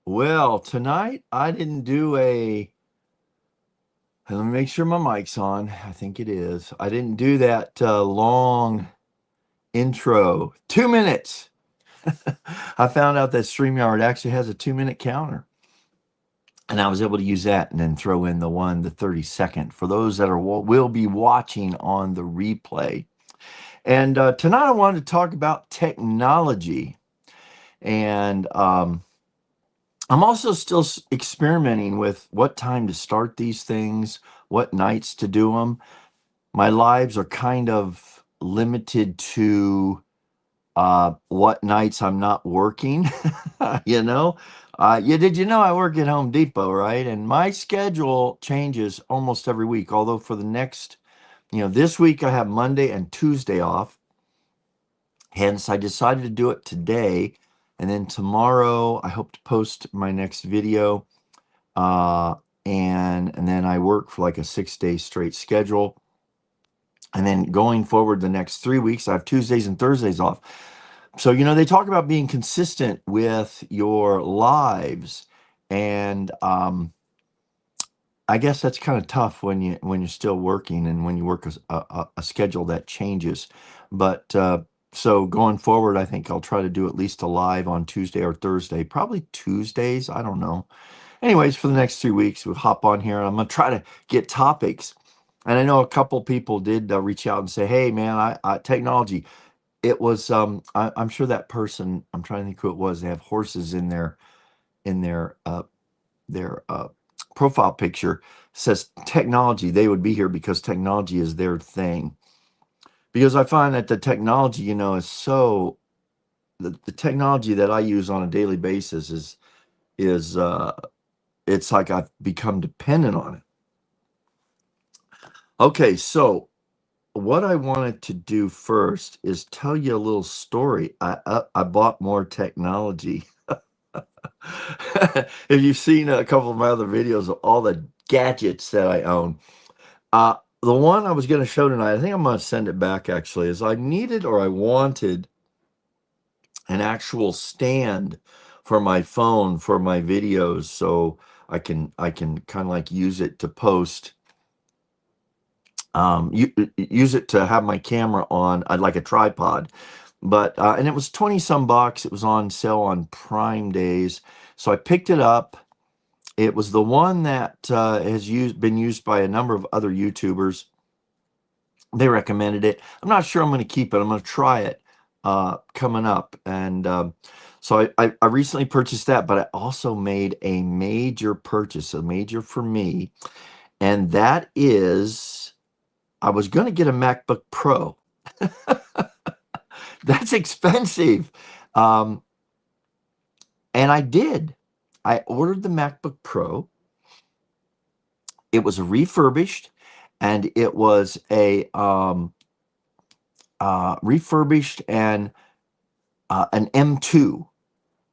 Well, tonight I didn't do let me make sure my mic's on. I think it is. I didn't do that long intro. 2 minutes. I found out that StreamYard actually has a 2-minute counter. And I was able to use that and then throw in the 30-second for those that will be watching on the replay. And tonight I wanted to talk about technology. And I'm also still experimenting with what time to start these things, what nights to do them. My lives are kind of limited to what nights I'm not working. you know, did you know I work at Home Depot, right? And my schedule changes almost every week. Although for the next, this week I have Monday and Tuesday off. Hence, I decided to do it today. And then tomorrow, I hope to post my next video. And then I work for like a 6-day straight schedule. And then going forward the next 3 weeks, I have Tuesdays and Thursdays off. So, they talk about being consistent with your lives. And I guess that's kind of tough when you're still working and when you work a schedule that changes. But so going forward, I think I'll try to do at least a live on Tuesday or Thursday, probably Tuesdays. I don't know. Anyways, for the next 3 weeks, we'll hop on here and I'm going to try to get topics. And I know a couple people did reach out and say, hey, man, technology. It was, I'm sure that person, I'm trying to think who it was. They have horses in their profile picture, says technology. They would be here because technology is their thing. Because I find that the technology, is so, the technology that I use on a daily basis is it's like I've become dependent on it. Okay, so what I wanted to do first is tell you a little story. I bought more technology. If you've seen a couple of my other videos of all the gadgets that I own, the one I was going to show tonight, I think I'm going to send it back actually, is I needed or I wanted an actual stand for my phone for my videos, so I can kind of like use it to post. Use it to have my camera on. I'd like a tripod, but and it was 20 some bucks. It was on sale on Prime days, so I picked it up. It was the one that has been used by a number of other YouTubers. They recommended it. I'm not sure I'm going to keep it. I'm going to try it coming up. And so I recently purchased that, but I also made a major purchase, a major for me. And that is, I was going to get a MacBook Pro. That's expensive. And I did. I ordered the MacBook Pro. It was refurbished, and it was a refurbished and an M2,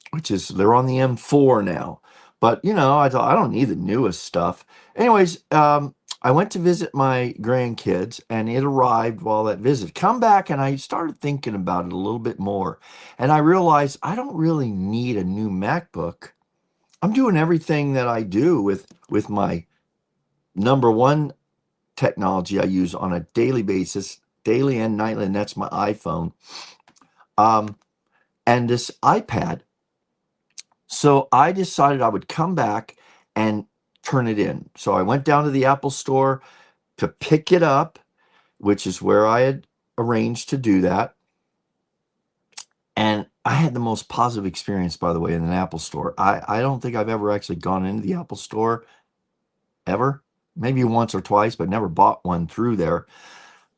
which is, they're on the M4 now. But, I thought I don't need the newest stuff. Anyways, I went to visit my grandkids, and it arrived while that visit. Come back, and I started thinking about it a little bit more. And I realized I don't really need a new MacBook. I'm doing everything that I do with my number one technology I use on a daily basis, daily and nightly, and that's my iPhone. And this iPad. So I decided I would come back and turn it in. So I went down to the Apple store to pick it up, which is where I had arranged to do that. And I had the most positive experience, by the way, in an Apple store. I don't think I've ever actually gone into the Apple store ever. Maybe once or twice, but never bought one through there.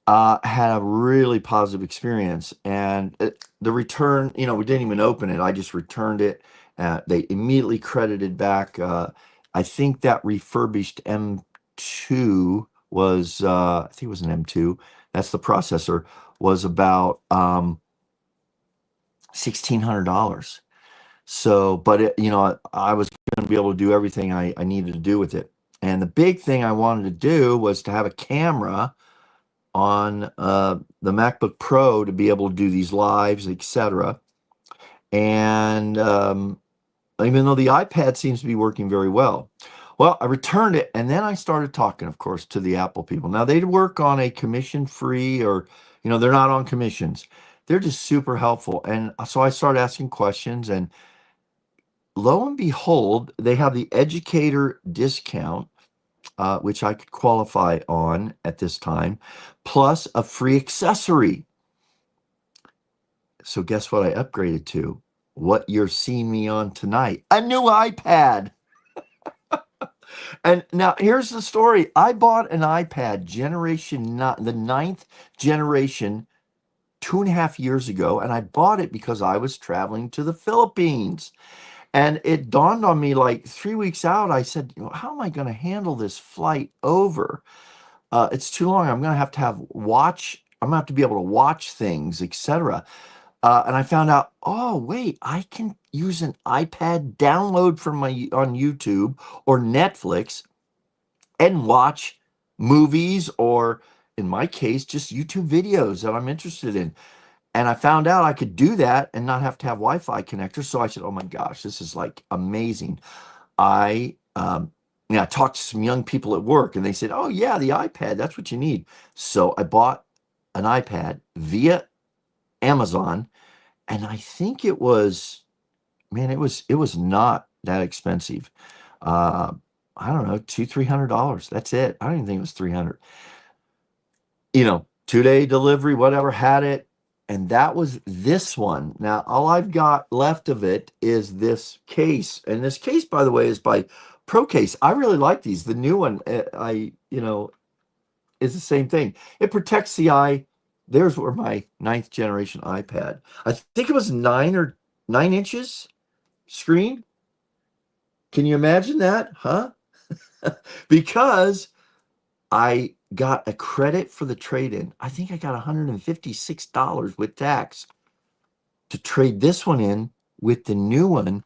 Had a really positive experience. And the return, we didn't even open it. I just returned it. They immediately credited back. I think that refurbished M2 was, I think it was an M2. That's the processor, was about $1,600. So, but I was going to be able to do everything I needed to do with it. And the big thing I wanted to do was to have a camera on the MacBook Pro to be able to do these lives, etc. And even though the iPad seems to be working very well. Well, I returned it, and then I started talking, of course, to the Apple people. Now, they work on a commission-free, or, they're not on commissions. They're just super helpful. And so I started asking questions, and lo and behold, they have the educator discount, which I could qualify on at this time, plus a free accessory. So guess what I upgraded to? What you're seeing me on tonight, a new iPad. And now here's the story. I bought an iPad the 9th generation 2.5 years ago, and I bought it because I was traveling to the Philippines. And it dawned on me like 3 weeks out. I said, how am I going to handle this flight over? It's too long. I'm going to have watch. I'm going to have to be able to watch things, etc. And I found out, oh, wait, I can use an iPad, download from on YouTube or Netflix and watch movies, or in my case, just YouTube videos that I'm interested in. And I found out I could do that and not have to have Wi-Fi connectors. So I said, oh my gosh, this is like amazing. I talked to some young people at work, and they said, oh yeah, the iPad, that's what you need. So I bought an iPad via Amazon, and I think it was not that expensive. I don't know, $200-300. That's it. I don't even think it was 300. 2-day delivery, whatever, had it. And that was this one. Now, all I've got left of it is this case. And this case, by the way, is by ProCase. I really like these. The new one, is the same thing. It protects the eye. There's where my 9th generation iPad. I think it was 9 inches screen. Can you imagine that? Huh? Because I got a credit for the trade-in. I think I got $156 with tax to trade this one in with the new one,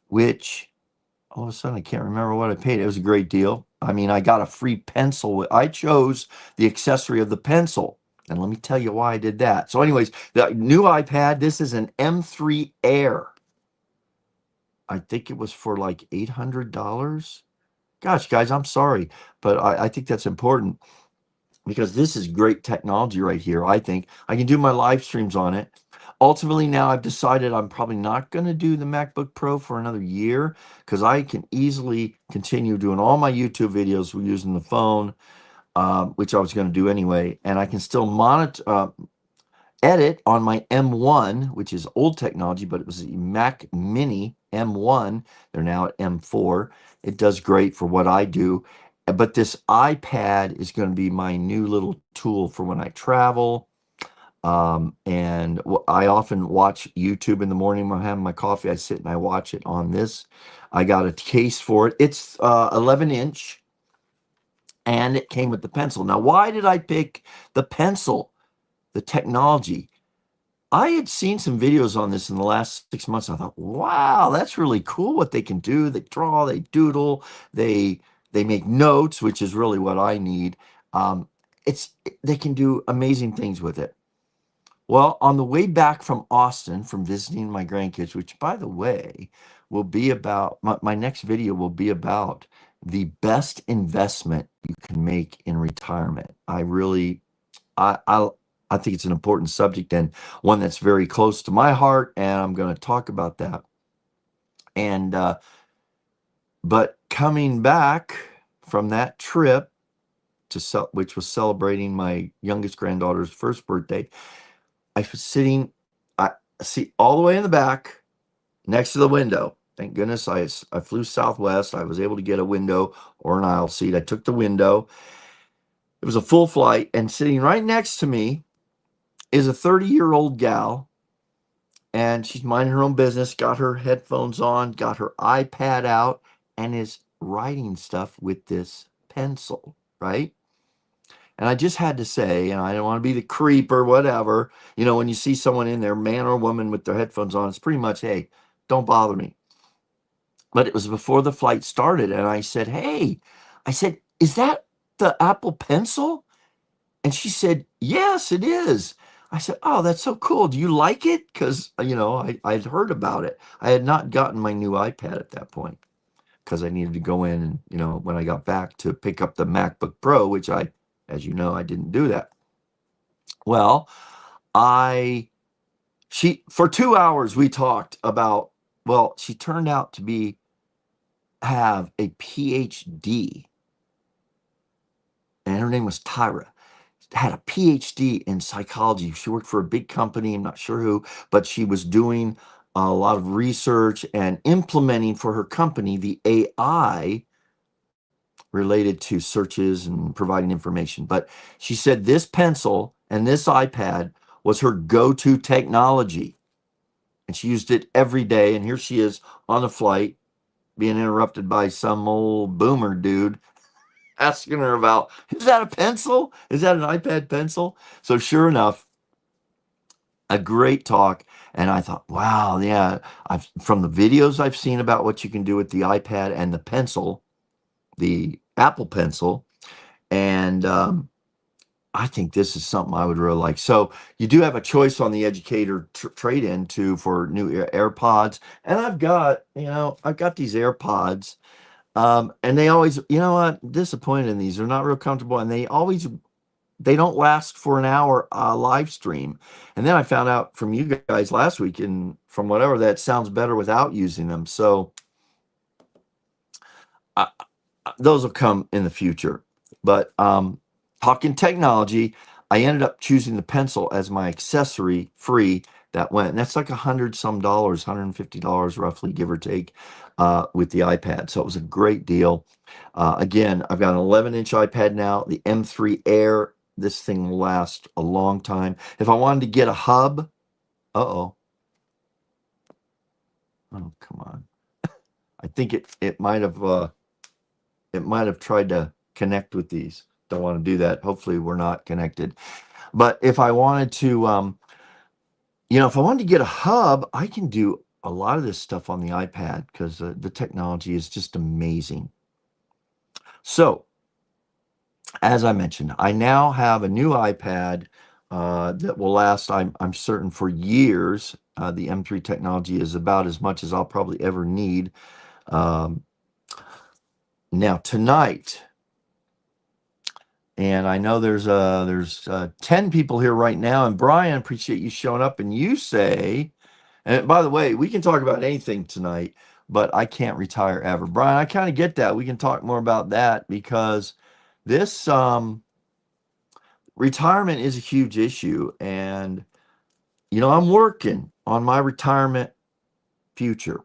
which all of a sudden I can't remember what I paid. It was a great deal. I mean, I got a free pencil. I chose the accessory of the pencil. And let me tell you why I did that. So anyways, the new iPad, this is an M3 Air. I think it was for like $800. Gosh, guys, I'm sorry, but I think that's important, because this is great technology right here. I think I can do my live streams on it. Ultimately, now I've decided I'm probably not going to do the MacBook Pro for another year, because I can easily continue doing all my YouTube videos using the phone, which I was going to do anyway, and I can still edit on my M1, which is old technology, but it was a Mac Mini M1. They're now at M4. It does great for what I do. But this iPad is going to be my new little tool for when I travel. And I often watch YouTube in the morning when I'm having my coffee. I sit and I watch it on this. I got a case for it. It's 11-inch, and it came with the pencil. Now, why did I pick the pencil? The technology. I had seen some videos on this in the last 6 months. I thought, wow, that's really cool what they can do. They draw, they doodle, they make notes, which is really what I need. They can do amazing things with it. Well, on the way back from Austin, from visiting my grandkids, which, by the way, will be about, my next video will be about the best investment you can make in retirement. I, I, I think it's an important subject and one that's very close to my heart, and I'm going to talk about that. And but coming back from that trip which was celebrating my youngest granddaughter's first birthday, I was sitting, I see all the way in the back next to the window. Thank goodness I flew Southwest. I was able to get a window or an aisle seat. I took the window. It was a full flight, and sitting right next to me is a 30-year-old gal, and she's minding her own business, got her headphones on, got her iPad out, and is writing stuff with this pencil, right? And I just had to say, and I don't want to be the creep or whatever, when you see someone in there, man or woman with their headphones on, it's pretty much, hey, don't bother me. But it was before the flight started, and I said, hey, is that the Apple Pencil? And she said, yes, it is. I said, oh, that's so cool. Do you like it? Because, I'd heard about it. I had not gotten my new iPad at that point because I needed to go in and, when I got back to pick up the MacBook Pro, which as you know, I didn't do that. Well, for 2 hours we talked about, well, she turned out to have a PhD, and her name was Tyra. Had a PhD in psychology. She worked for a big company, I'm not sure who, but she was doing a lot of research and implementing for her company the AI related to searches and providing information. But she said this pencil and this iPad was her go-to technology, and she used it every day. And here she is on a flight being interrupted by some old boomer dude asking her about, is that a pencil? Is that an iPad pencil? So sure enough, a great talk. And I thought, wow, yeah, from the videos I've seen about what you can do with the iPad and the pencil, the Apple Pencil, and I think this is something I would really like. So you do have a choice on the educator trade-in too for new AirPods. And I've got these AirPods, and they always, disappointed in these. They're not real comfortable, and they don't last for an hour live stream. And then I found out from you guys last week, and from whatever, that sounds better without using them. So those will come in the future. But talking technology, I ended up choosing the pencil as my accessory free that went. And that's like $100 dollars, $150 roughly, give or take, with the iPad. So it was a great deal. Again, I've got an 11-inch iPad now, the M3 Air. This thing will last a long time. If I wanted to get a hub, oh, come on. I think it might have tried to connect with these. Don't want to do that. Hopefully we're not connected. But if I wanted to, if I wanted to get a hub, I can do a lot of this stuff on the iPad because the technology is just amazing. So, as I mentioned, I now have a new iPad that will last, I'm certain, for years. The M3 technology is about as much as I'll probably ever need. Now, tonight, and I know there's 10 people here right now. And Brian, appreciate you showing up. And you say, and by the way, we can talk about anything tonight, but I can't retire ever. Brian, I kind of get that. We can talk more about that because this retirement is a huge issue. And, I'm working on my retirement future.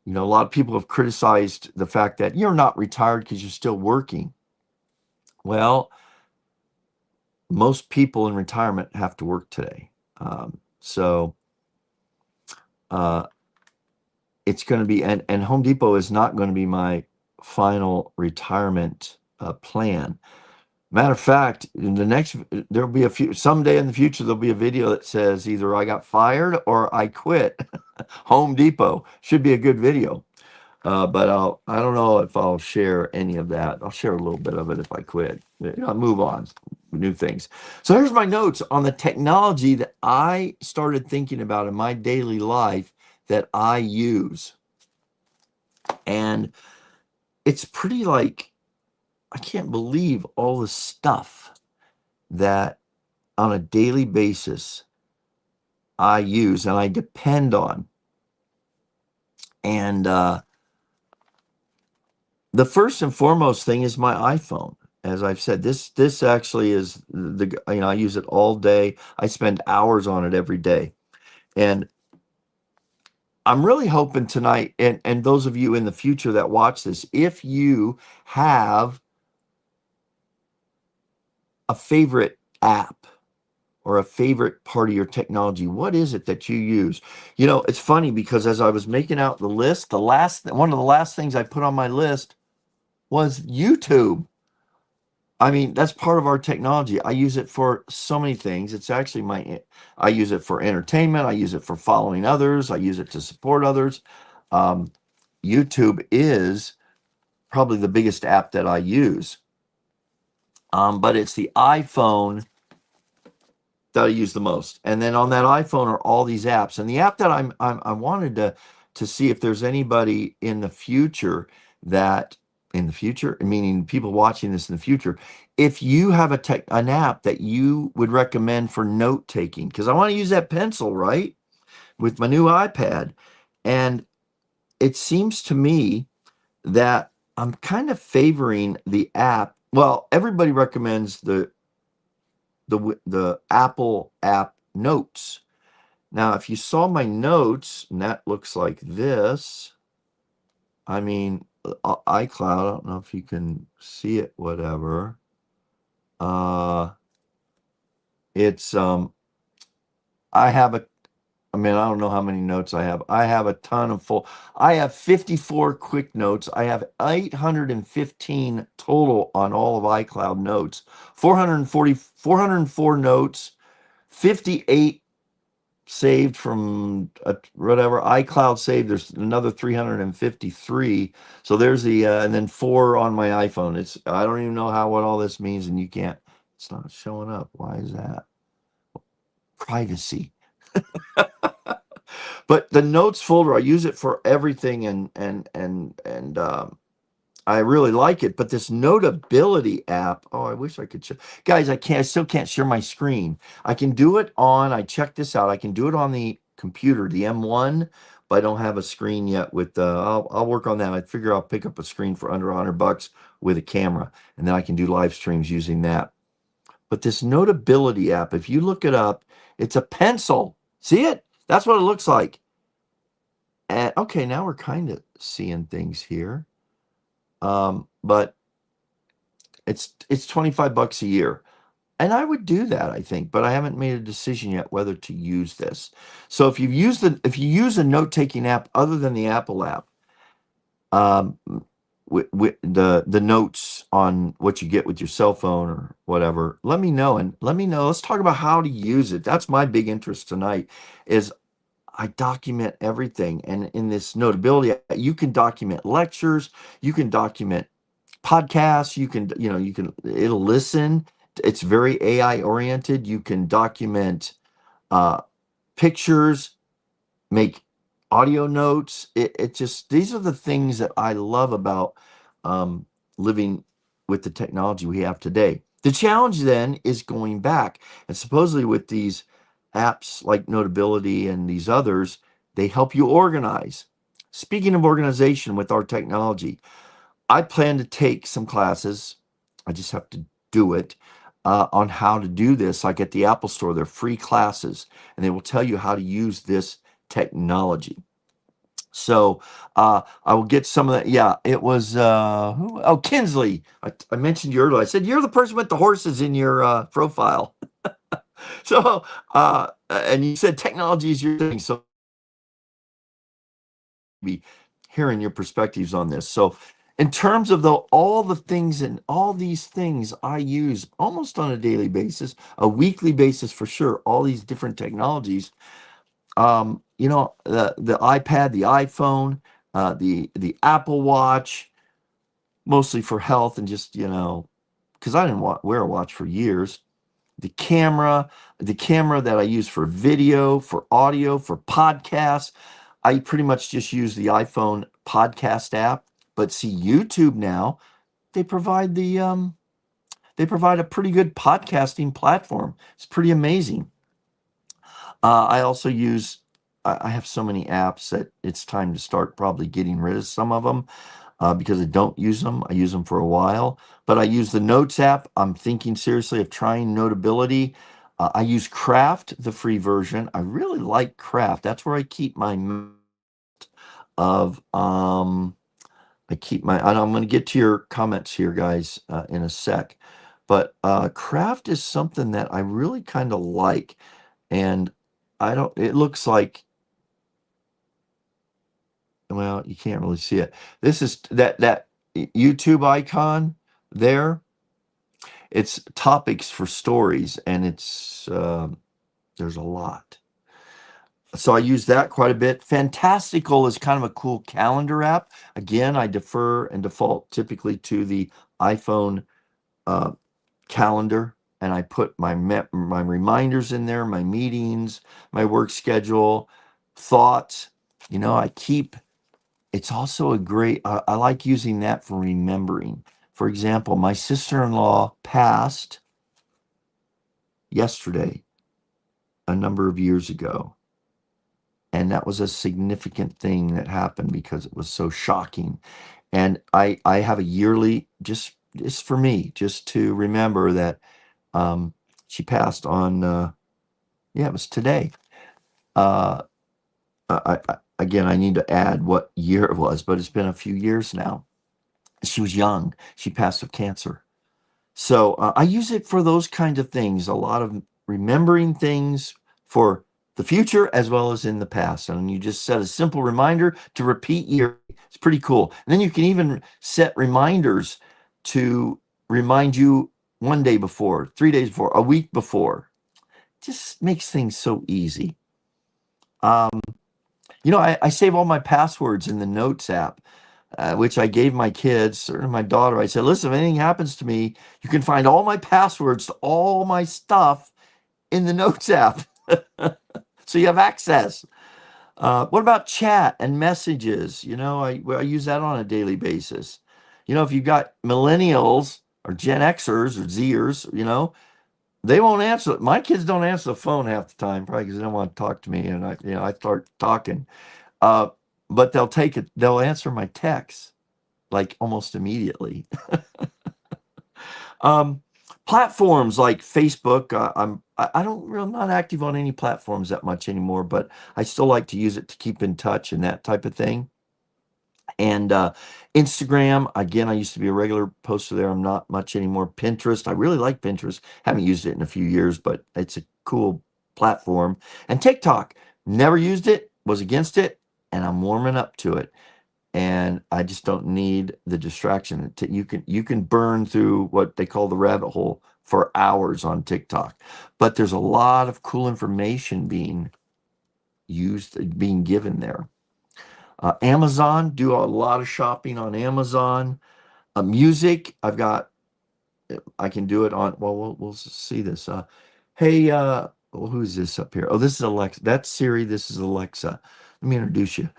A lot of people have criticized the fact that you're not retired because you're still working. Well, most people in retirement have to work today. So it's going to be, and Home Depot is not going to be my final retirement plan. Matter of fact, there'll be someday in the future, there'll be a video that says either I got fired or I quit Home Depot. Should be a good video. But I don't know if I'll share any of that. I'll share a little bit of it if I quit. I'll move on, new things. So here's my notes on the technology that I started thinking about in my daily life that I use. And it's pretty like, I can't believe all the stuff that on a daily basis I use and I depend on. And the first and foremost thing is my iPhone. As I've said, this actually is I use it all day. I spend hours on it every day. And I'm really hoping tonight, and those of you in the future that watch this, if you have a favorite app or a favorite part of your technology, what is it that you use? You know, it's funny because as I was making out the list, one of the last things I put on my list was YouTube. I mean, that's part of our technology. I use it for so many things. It's actually I use it for entertainment. I use it for following others. I use it to support others. Um, YouTube is probably the biggest app that I use. But it's the iPhone that I use the most. And then on that iPhone are all these apps. And the app that I wanted to see if there's anybody in the future meaning people watching this in the future, if you have an app that you would recommend for note taking, because I want to use that pencil, right, with my new iPad. And it seems to me that I'm kind of favoring the app. Well, everybody recommends the Apple app Notes. Now, if you saw my notes, and that looks like this, I mean, iCloud, I don't know if you can see it, whatever. It's, I have I don't know how many notes I have. I have a ton of I have 54 quick notes. I have 815 total on all of iCloud notes, 404 notes, 58 saved from whatever iCloud saved. There's another 353. So there's and then 4 on my iPhone. I don't even know what all this means, and it's not showing up. Why is that? Privacy. But the notes folder, I use it for everything, and I really like it. But this Notability app, oh, I wish I could guys, I still can't share my screen. I can do it I checked this out. I can do it on the computer, the M1, but I don't have a screen yet with I'll work on that. I figure I'll pick up a screen for under $100 with a camera, and then I can do live streams using that. But this Notability app, if you look it up, it's a pencil. See it? That's what it looks like. And okay, now we're kind of seeing things here. But it's $25 a year. And I would do that, I think, but I haven't made a decision yet whether to use this. So if you use a note-taking app other than the Apple app, with the notes on what you get with your cell phone or whatever, let me know. Let's talk about how to use it. That's my big interest tonight. Is I document everything, and in this Notability, you can document lectures, you can document podcasts, it'll listen. It's very AI oriented. You can document pictures, make audio notes. It just, these are the things that I love about living with the technology we have today. The challenge then is going back, and supposedly with these apps like Notability and these others, they help you organize. Speaking of organization with our technology, I plan to take some classes. I just have to do it on how to do this. Like at the Apple Store, they're free classes, and they will tell you how to use this technology. So I will get some of that. Yeah, it was Kinsley. I mentioned you earlier. I said you're the person with the horses in your profile. So and you said technology is your thing. So be hearing your perspectives on this. So in terms of all the things and all these things I use almost on a daily basis, a weekly basis for sure, all these different technologies, the iPad, the iPhone, the Apple Watch, mostly for health and just, because I didn't wear a watch for years. The camera that I use for video, for audio, for podcasts. I pretty much just use the iPhone podcast app. But see, YouTube now, they provide they provide a pretty good podcasting platform. It's pretty amazing. I also use, I have so many apps that it's time to start probably getting rid of some of them because I don't use them. I use them for a while, but I use the Notes app. I'm thinking seriously of trying Notability. I use Craft, the free version. I really like Craft. That's where I keep my of I keep my, and I'm going to get to your comments here, guys, in a sec. But Craft is something that I really kind of like. And I don't, it looks like, well, you can't really see it. This is that YouTube icon there. It's topics for stories, and it's there's a lot. So I use that quite a bit. Fantastical is kind of a cool calendar app. Again, I defer and default typically to the iPhone calendar, and I put my reminders in there, my meetings, my work schedule, thoughts. You know, I keep. It's also a great. I like using that for remembering. For example, my sister-in-law passed yesterday, a number of years ago. And that was a significant thing that happened because it was so shocking. And I have a yearly, just for me, just to remember that she passed on, yeah, it was today. Again, I need to add what year it was, but it's been a few years now. She was young. She passed of cancer. So I use it for those kinds of things, a lot of remembering things for the future as well as in the past. And you just set a simple reminder to repeat yearly. It's pretty cool. And then you can even set reminders to remind you 1 day before, 3 days before, a week before. Just makes things so easy. You know, I save all my passwords in the Notes app. Which I gave my kids or my daughter. I said, listen, if anything happens to me, you can find all my passwords to all my stuff in the Notes app. So you have access. What about chat and messages? You know, I use that on a daily basis. You know, if you've got millennials or Gen Xers or Zers, you know, they won't answer. My kids don't answer the phone half the time, probably because they don't want to talk to me. And I start talking. But they'll answer my texts like almost immediately. Platforms like Facebook, I'm not active on any platforms that much anymore, but I still like to use it to keep in touch and that type of thing. And Instagram, again, I used to be a regular poster there. I'm not much anymore. Pinterest, I really like Pinterest. Haven't used it in a few years, but it's a cool platform. And TikTok, never used it, was against it, and I'm warming up to it. And I just don't need the distraction. You can burn through what they call the rabbit hole for hours on TikTok, but there's a lot of cool information being given there. Amazon, do a lot of shopping on Amazon. Music, I can do it on. Well, we'll see this. Hey, who's this up here? Oh, this is Alexa. That's Siri. This is Alexa. Let me introduce you.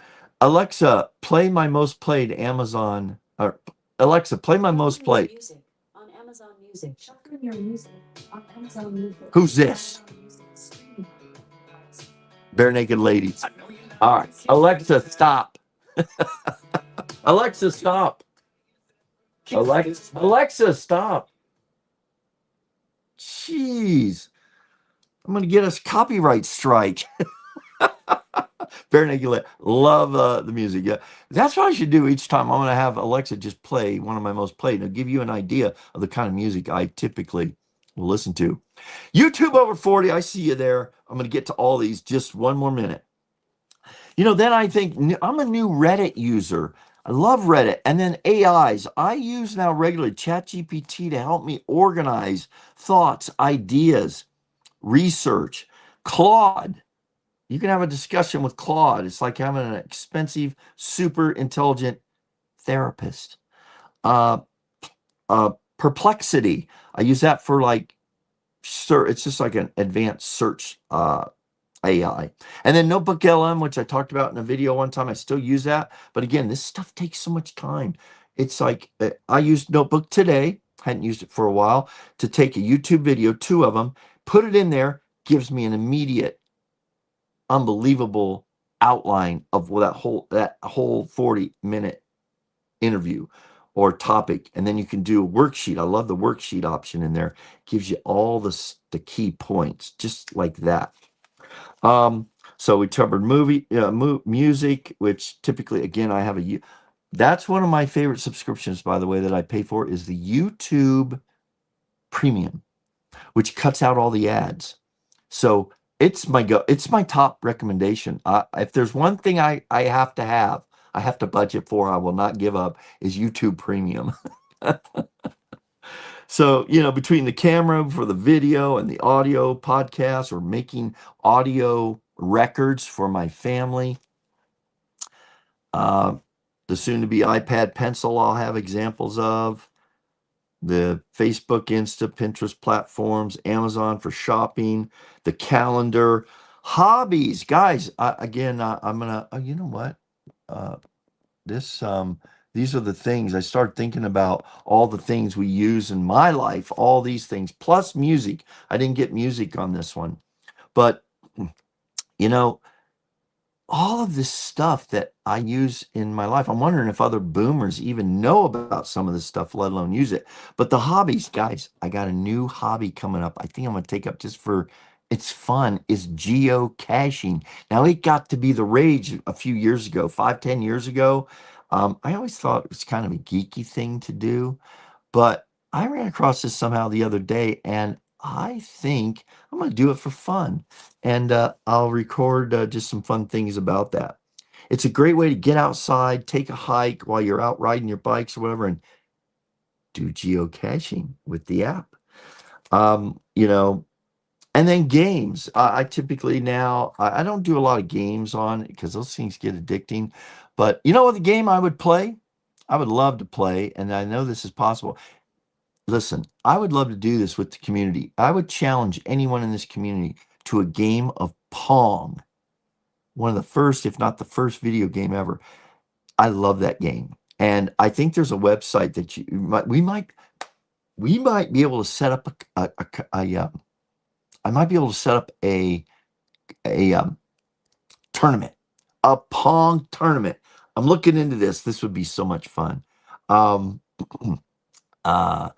Alexa, play my most played Amazon. Or Alexa, play my most played. Music on Amazon Music. Shuffling your music on Amazon Music. Who's this? Bare Naked Ladies. All right, Alexa, stop. Alexa, stop. Alexa, stop. Jeez, I'm gonna get us copyright strike. Bare Naked Ladies. Love the music. Yeah, that's what I should do each time. I'm gonna have Alexa just play one of my most played. It'll give you an idea of the kind of music I typically will listen to. YouTube over 40. I see you there. I'm gonna get to all these. Just one more minute. You know, then I think I'm a new Reddit user. I love Reddit. And then AIs. I use now regularly ChatGPT to help me organize thoughts, ideas, research. Claude. You can have a discussion with Claude. It's like having an expensive, super intelligent therapist. Perplexity. I use that for like, it's just like an advanced search AI. And then Notebook LM, which I talked about in a video one time, I still use that. But again, this stuff takes so much time. It's like I used Notebook today, hadn't used it for a while, to take a YouTube video, two of them, put it in there, gives me an immediate, unbelievable outline of that whole 40-minute interview or topic. And then you can do a worksheet. I love the worksheet option in there. Gives you all the key points, just like that. Um, so we covered music, which typically, again, I have that's one of my favorite subscriptions, by the way, that I pay for is the YouTube Premium, which cuts out all the ads. So it's my top recommendation. If there's one thing I have to have, I have to budget for, I will not give up, is YouTube Premium. So, between the camera for the video and the audio podcast or making audio records for my family, uh, the soon to be iPad Pencil, I'll have examples of the Facebook, Insta, Pinterest platforms, Amazon for shopping, the calendar, hobbies. Guys, again, I'm going to, you know what? Uh, this these are the things I start thinking about, all the things we use in my life, all these things plus music. I didn't get music on this one, but you know all of this stuff that I use in my life, I'm wondering if other boomers even know about some of this stuff, let alone use it. But the hobbies, guys, I got a new hobby coming up. I think I'm going to take up just for it's fun, is geocaching. Now, it got to be the rage a few years ago, 5, 10 years ago. I always thought it was kind of a geeky thing to do. But I ran across this somehow the other day, and I think I'm going to do it for fun. And I'll record just some fun things about that. It's a great way to get outside, take a hike while you're out riding your bikes or whatever, and do geocaching with the app. Um, you know, and then games. I typically now, I don't do a lot of games on because those things get addicting. But you know what the game I would play? I would love to play, and I know this is possible. Listen, I would love to do this with the community. I would challenge anyone in this community to a game of Pong, one of the first, if not the first video game ever. I love that game. And I think there's a website that we might be able to set up I might be able to set up a tournament, a Pong tournament. I'm looking into this. This would be so much fun. Um, uh,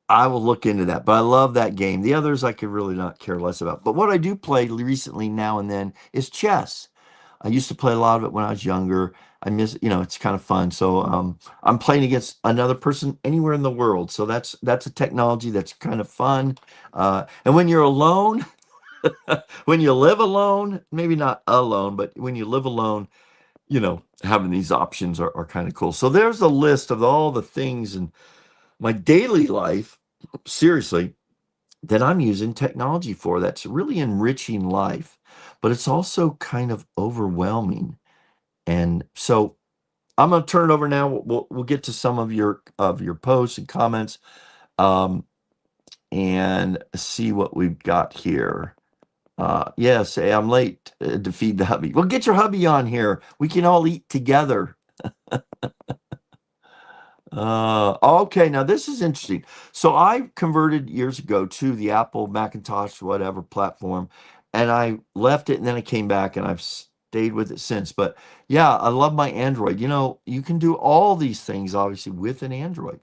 I will look into that, but I love that game. The others I could really not care less about. But what I do play recently now and then is chess. I used to play a lot of it when I was younger. I miss, it's kind of fun. So I'm playing against another person anywhere in the world. So that's a technology that's kind of fun. And when you're alone, when you live alone, maybe not alone, but when you live alone, having these options are kind of cool. So there's a list of all the things in my daily life, seriously, that I'm using technology for that's really enriching life, but it's also kind of overwhelming. And so I'm going to turn it over now. We'll get to some of your posts and comments, and see what we've got here. Yes, hey, I'm late to feed the hubby. Well, get your hubby on here. We can all eat together. Okay, now this is interesting. So I converted years ago to the Apple Macintosh, whatever platform, and I left it and then I came back and I've stayed with it since. But yeah, I love my Android. You can do all these things obviously with an Android.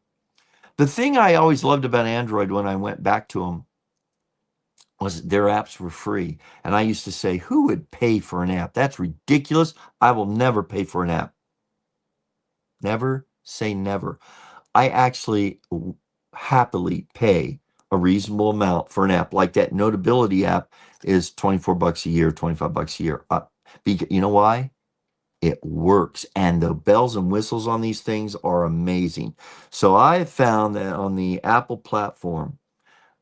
The thing I always loved about Android when I went back to them was their apps were free. And I used to say, who would pay for an app? That's ridiculous. I will never pay for an app. Never say never. I actually happily pay a reasonable amount for an app like that. Notability app is $24 a year, $25 a year. You know why? It works, and the bells and whistles on these things are amazing. So I have found that on the Apple platform,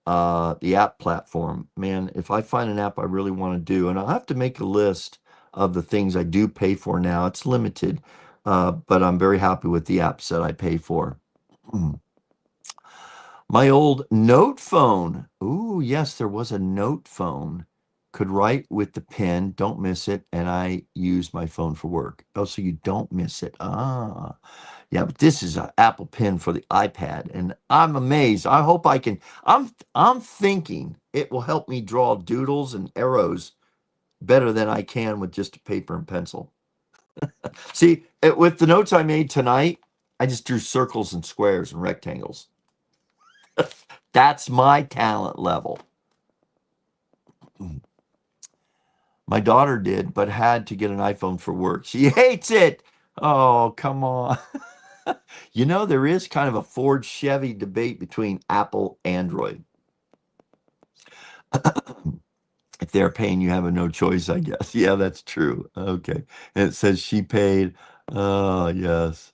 the app platform, man, if I find an app I really want to do, and I'll have to make a list of the things I do pay for now. It's limited, but I'm very happy with the apps that I pay for. My old note phone. Ooh, yes, there was a note phone. Could write with the pen, don't miss it, and I use my phone for work. Oh, so you don't miss it. Ah, yeah, but this is an Apple Pen for the iPad, and I'm amazed. I hope I can. I'm thinking it will help me draw doodles and arrows better than I can with just a paper and pencil. See, with the notes I made tonight, I just drew circles and squares and rectangles. That's my talent level. My daughter did, but had to get an iPhone for work. She hates it. Oh, come on. You know, there is kind of a Ford Chevy debate between Apple Android. If they're paying, you have a no choice, I guess. Yeah, that's true. Okay. And it says she paid. Oh, yes.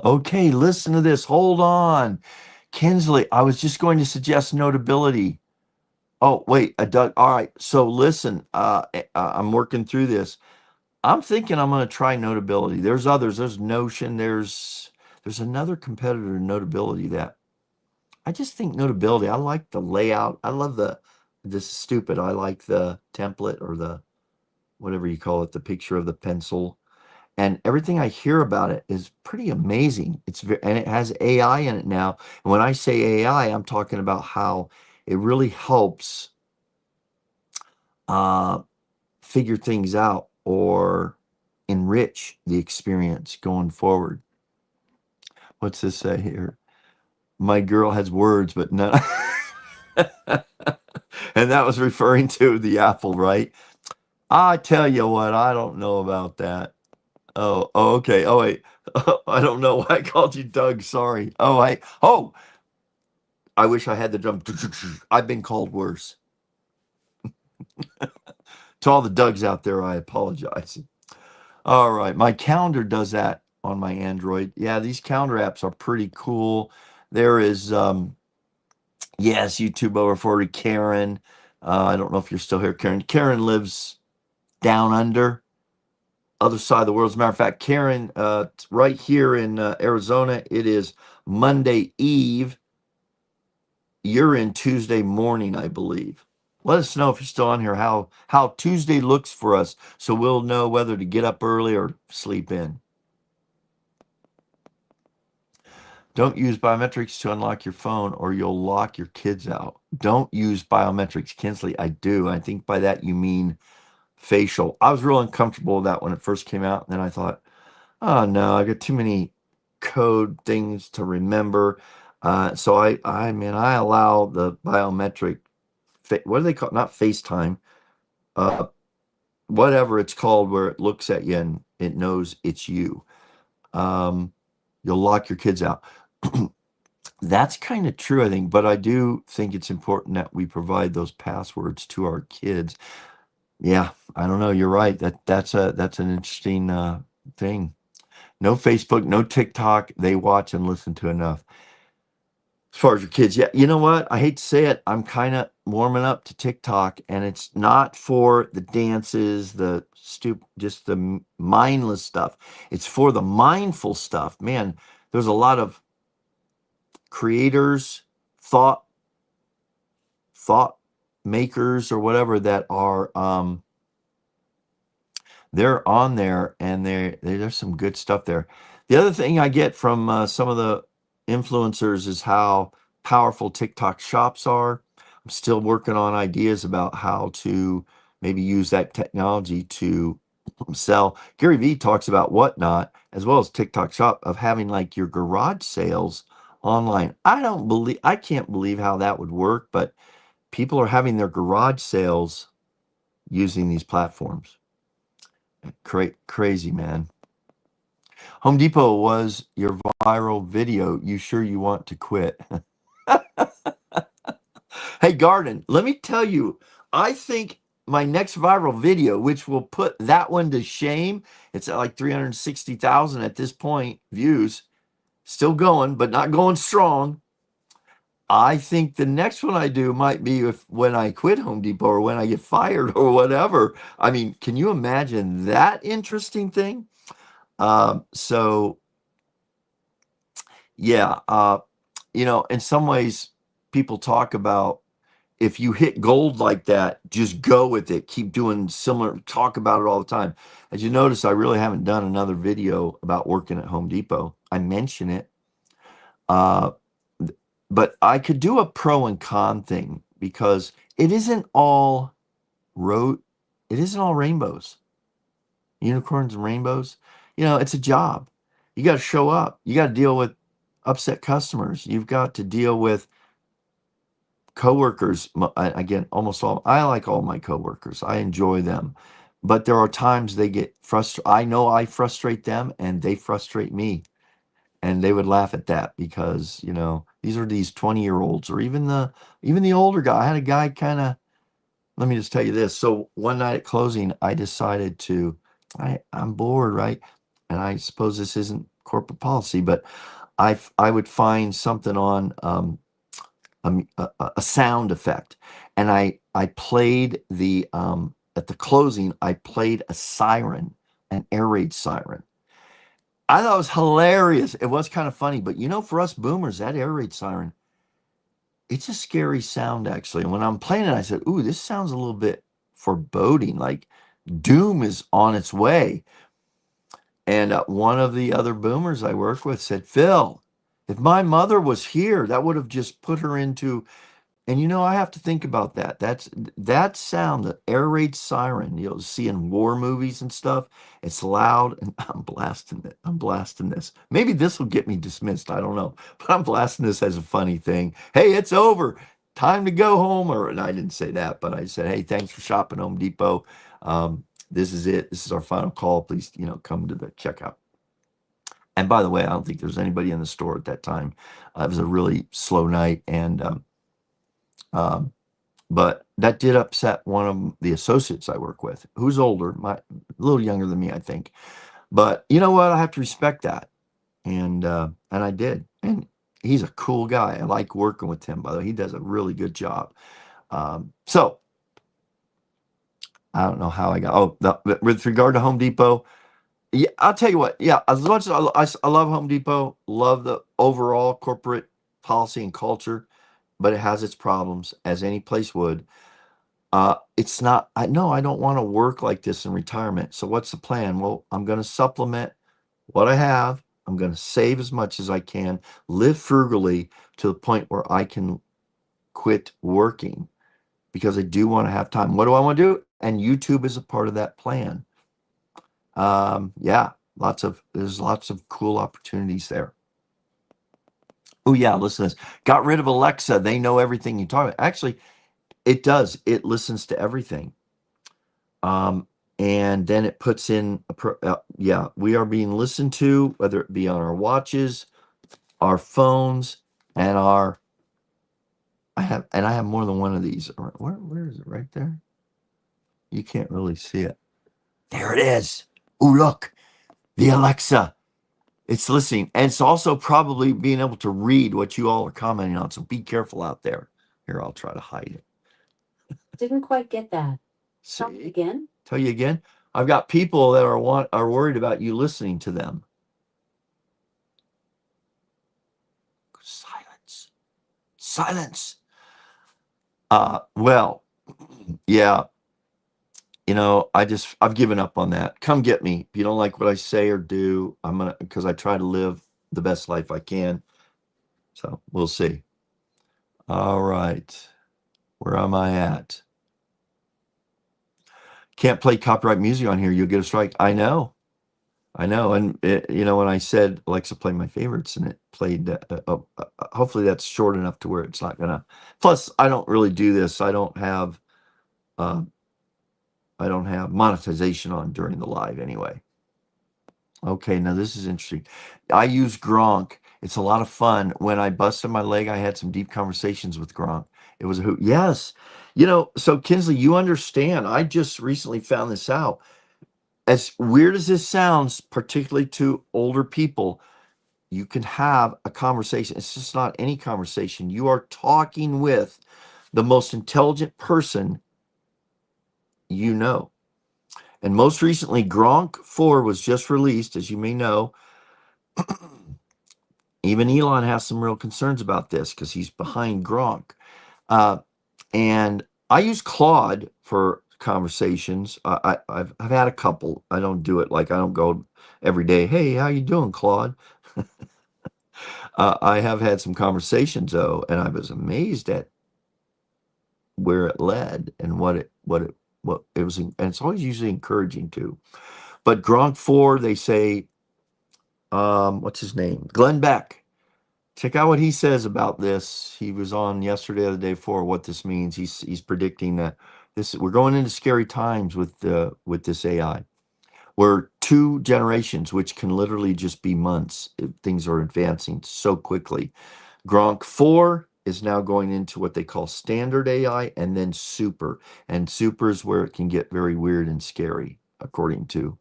Okay, listen to this. Hold on. Kinsley, I was just going to suggest Notability. Oh, wait, Doug. All right. So listen, I'm working through this. I'm thinking I'm going to try Notability. There's others. There's Notion. There's another competitor to Notability that I just think Notability. I like the layout. I love the this is stupid. I like the template or the whatever you call it, the picture of the pencil. And everything I hear about it is pretty amazing. And it has AI in it now. And when I say AI, I'm talking about how it really helps uh, figure things out or enrich the experience going forward. What's this say here? My girl has words, but none. And that was referring to the apple, right? I tell you what, I don't know about that. Oh, okay. Oh, wait. I don't know why I called you Doug. Sorry. I wish I had the drum. I've been called worse. To all the Dougs out there, I apologize. All right. My calendar does that on my Android. Yeah, these calendar apps are pretty cool. There is, yes, YouTube over 40, Karen. I don't know if you're still here, Karen. Karen lives down under, other side of the world. As a matter of fact, Karen, right here in Arizona, it is Monday Eve. You're in Tuesday morning, I believe. Let us know if you're still on here how Tuesday looks for us, so we'll know whether to get up early or sleep in. Don't use biometrics to unlock your phone or you'll lock your kids out. Don't use biometrics. Kinsley, I do. I think by that you mean facial. I was real uncomfortable with that when it first came out. And then I thought, oh no, I got too many code things to remember. So I allow the biometric, what do they call it? Not FaceTime, uh, whatever it's called, where it looks at you and it knows it's you. Um, you'll lock your kids out. That's kind of true, I think, but I do think it's important that we provide those passwords to our kids. Yeah, I don't know. You're right. That's an interesting thing. No Facebook, no TikTok. They watch and listen to enough. As far as your kids, yeah, you know what? I hate to say it. I'm kind of warming up to TikTok, and it's not for the dances, just the mindless stuff. It's for the mindful stuff. Man, there's a lot of creators, thought thought makers or whatever that are they're on there and there's some good stuff there. The other thing I get from some of the influencers is how powerful TikTok shops are. I'm still working on ideas about how to maybe use that technology to sell. Gary Vee talks about Whatnot as well as TikTok shop of having like your garage sales online. I can't believe how that would work, but people are having their garage sales using these platforms. Crazy, man. Home Depot was your viral video. You sure you want to quit? Hey, Garden, let me tell you, I think my next viral video, which will put that one to shame, it's at like 360,000 at this point views, still going, but not going strong. I think the next one I do might be when I quit Home Depot or when I get fired or whatever. I mean, can you imagine that interesting thing? So yeah, in some ways, people talk about if you hit gold like that, just go with it. Keep doing similar, talk about it all the time. As you notice, I really haven't done another video about working at Home Depot. I mention it, uh, but I could do a pro and con thing because it isn't all road, it isn't all rainbows, unicorns and rainbows. You know, it's a job. You got to show up. You got to deal with upset customers. You've got to deal with coworkers. Again, almost all, I like all my coworkers. I enjoy them. But there are times they get frustrated. I know I frustrate them and they frustrate me. And they would laugh at that because, you know, these are these 20-year-olds or even the older guy. I had a guy kind of, let me just tell you this. So one night at closing, I decided to, I'm bored, right? And I suppose this isn't corporate policy, but I would find something on a sound effect, and I played the at the closing, I played a siren, an air raid siren. I thought it was hilarious. It was kind of funny, but you know, for us boomers, that air raid siren, it's a scary sound actually. And when I'm playing it, I said, "Ooh, this sounds a little bit foreboding, like doom is on its way." And one of the other boomers I work with said, "Phil, if my mother was here, that would have just put her into." And you know, I have to think about that. That sound, the air raid siren, you'll see in war movies and stuff. It's loud, and I'm blasting it. I'm blasting this. Maybe this will get me dismissed. I don't know, but I'm blasting this as a funny thing. Hey, it's over. Time to go home. Or and I didn't say that, but I said, hey, thanks for shopping Home Depot. This is it. This is our final call. Please, you know, come to the checkout. And by the way, I don't think there was anybody in the store at that time. It was a really slow night, and um, but that did upset one of the associates I work with, who's older, a little younger than me, I think. But you know what? I have to respect that, and I did. And he's a cool guy. I like working with him. By the way, he does a really good job. So I don't know how I got. Oh, with regard to Home Depot, yeah, I'll tell you what. Yeah, as much as I love Home Depot, love the overall corporate policy and culture, but it has its problems, as any place would. It's not, I no, I don't want to work like this in retirement. So what's the plan? Well, I'm going to supplement what I have. I'm going to save as much as I can, live frugally to the point where I can quit working because I do want to have time. What do I want to do? And YouTube is a part of that plan. Yeah, there's lots of cool opportunities there. Oh yeah, listen to this. Got rid of Alexa. They know everything you talk about. Actually, it does. It listens to everything. Um, and then it puts in yeah, we are being listened to, whether it be on our watches, our phones, and I have more than one of these. Where is it? Right there. You can't really see it. There it is. Oh, look, the Alexa. It's listening, and it's also probably being able to read what you all are commenting on. So be careful out there. Here, I'll try to hide it. Didn't quite get that. Tell me See? again. Tell you again. I've got people that are worried about you listening to them. Silence. Silence. Well, yeah, you know, I've given up on that. Come get me. If you don't like what I say or do, because I try to live the best life I can. So we'll see. All right. Where am I at? Can't play copyright music on here. You'll get a strike. I know. I know. And you know, when I said Alexa play my favorites and it played, hopefully that's short enough to where it's not gonna. Plus, I don't really do this. Uh, I don't have monetization on during the live anyway. Okay, now this is interesting. I use Gronk. It's a lot of fun. When I busted my leg, I had some deep conversations with Gronk. It was a hoot. Yes. You know, so Kinsley, you understand. I just recently found this out. As weird as this sounds, particularly to older people, you can have a conversation. It's just not any conversation. You are talking with the most intelligent person you know. And most recently, Gronk 4 was just released, as you may know. Even Elon has some real concerns about this because he's behind Gronk. Uh, And I use Claude for conversations. I've had a couple. I don't do it like I don't go every day. Hey, how you doing, Claude? I have had some conversations though, and I was amazed at where it led and what it was. And it's always usually encouraging too. But Gronk 4, they say, what's his name? Glenn Beck. Check out what he says about this. He was on yesterday or the day before. What this means. He's predicting that we're going into scary times with this AI. We're 2 generations, which can literally just be months. Things are advancing so quickly. Gronk 4 is now going into what they call standard AI and then super. And super is where it can get very weird and scary, according to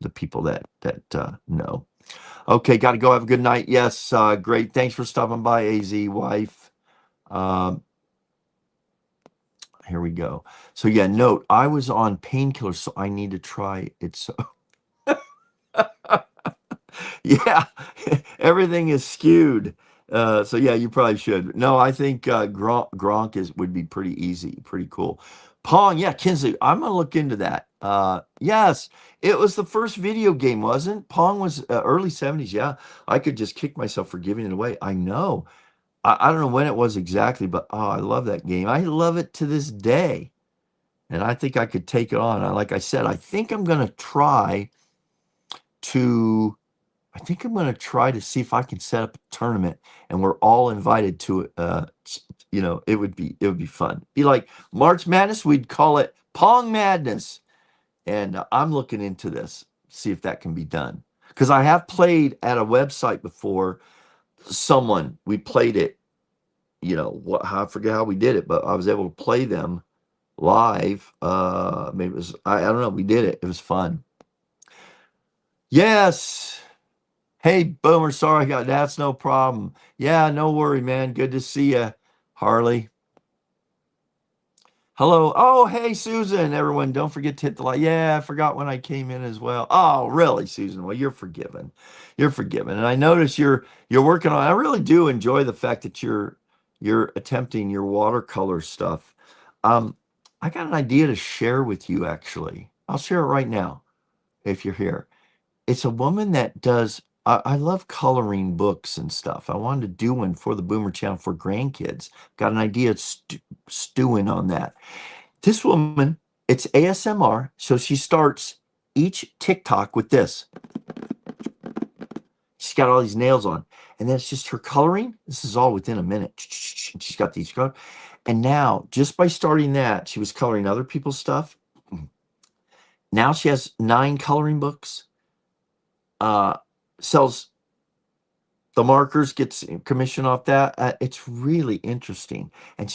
the people that know. Okay, got to go. Have a good night. Yes, great. Thanks for stopping by, AZ wife. Um, here we go. So yeah, note I was on painkillers, so I need to try it. So yeah, everything is skewed. So yeah, you probably should. No, I think Gronk would be pretty easy, pretty cool. Pong, yeah, Kinsley, I'm gonna look into that. Yes, it was the first video game, wasn't Pong? Was early 70s. Yeah, I could just kick myself for giving it away. I know. I don't know when it was exactly, but oh, I love that game. I love it to this day, and I think I could take it on. Like I said, I think I'm gonna try to. I think I'm going to try to see if I can set up a tournament and we're all invited to it. It would be fun. Be like March Madness. We'd call it Pong Madness. And I'm looking into this, see if that can be done. Because I have played at a website before. We played it. I forget how we did it, but I was able to play them live. Maybe it was I don't know. We did it. It was fun. Yes. Hey, Boomer, sorry, that's no problem. Yeah, no worry, man. Good to see you, Harley. Hello. Oh, hey, Susan. Everyone, don't forget to hit the like. Yeah, I forgot when I came in as well. Oh, really, Susan? Well, you're forgiven. You're forgiven. And I notice you're working on. I really do enjoy the fact that you're attempting your watercolor stuff. Um, I got an idea to share with you. Actually, I'll share it right now if you're here. It's a woman that does. I love coloring books and stuff. I wanted to do one for the Boomer Channel for grandkids. Got an idea of stewing on that. This woman, it's ASMR. So she starts each TikTok with this. She's got all these nails on. And then it's just her coloring. This is all within a minute. She's got these colors. And now, just by starting that, she was coloring other people's stuff. Now she has 9 coloring books. Sells the markers, gets commission off that. It's really interesting. And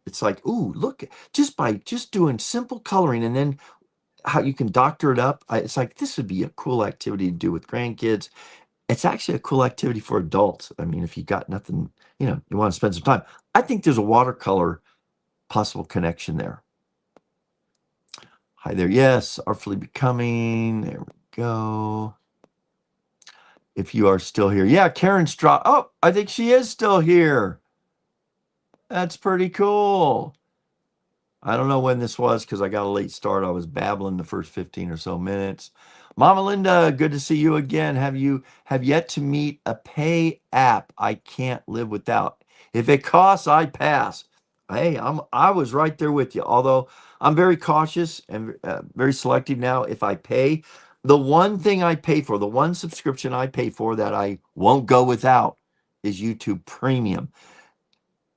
it's like, ooh, look, just doing simple coloring and then how you can doctor it up. It's like, this would be a cool activity to do with grandkids. It's actually a cool activity for adults. I mean, if you got nothing, you want to spend some time. I think there's a watercolor possible connection there. Hi there. Yes, artfully becoming. There we go. If you are still here. Yeah, Karen's dropped. Oh, I think she is still here. That's pretty cool. I don't know when this was because I got a late start. I was babbling the first 15 or so minutes. Mama Linda, good to see you again. Have yet to meet a pay app I can't live without. If it costs, I pass. Hey, I was right there with you. Although I'm very cautious and very selective now. If I pay, the one thing I pay for, the one subscription I pay for that I won't go without is YouTube Premium.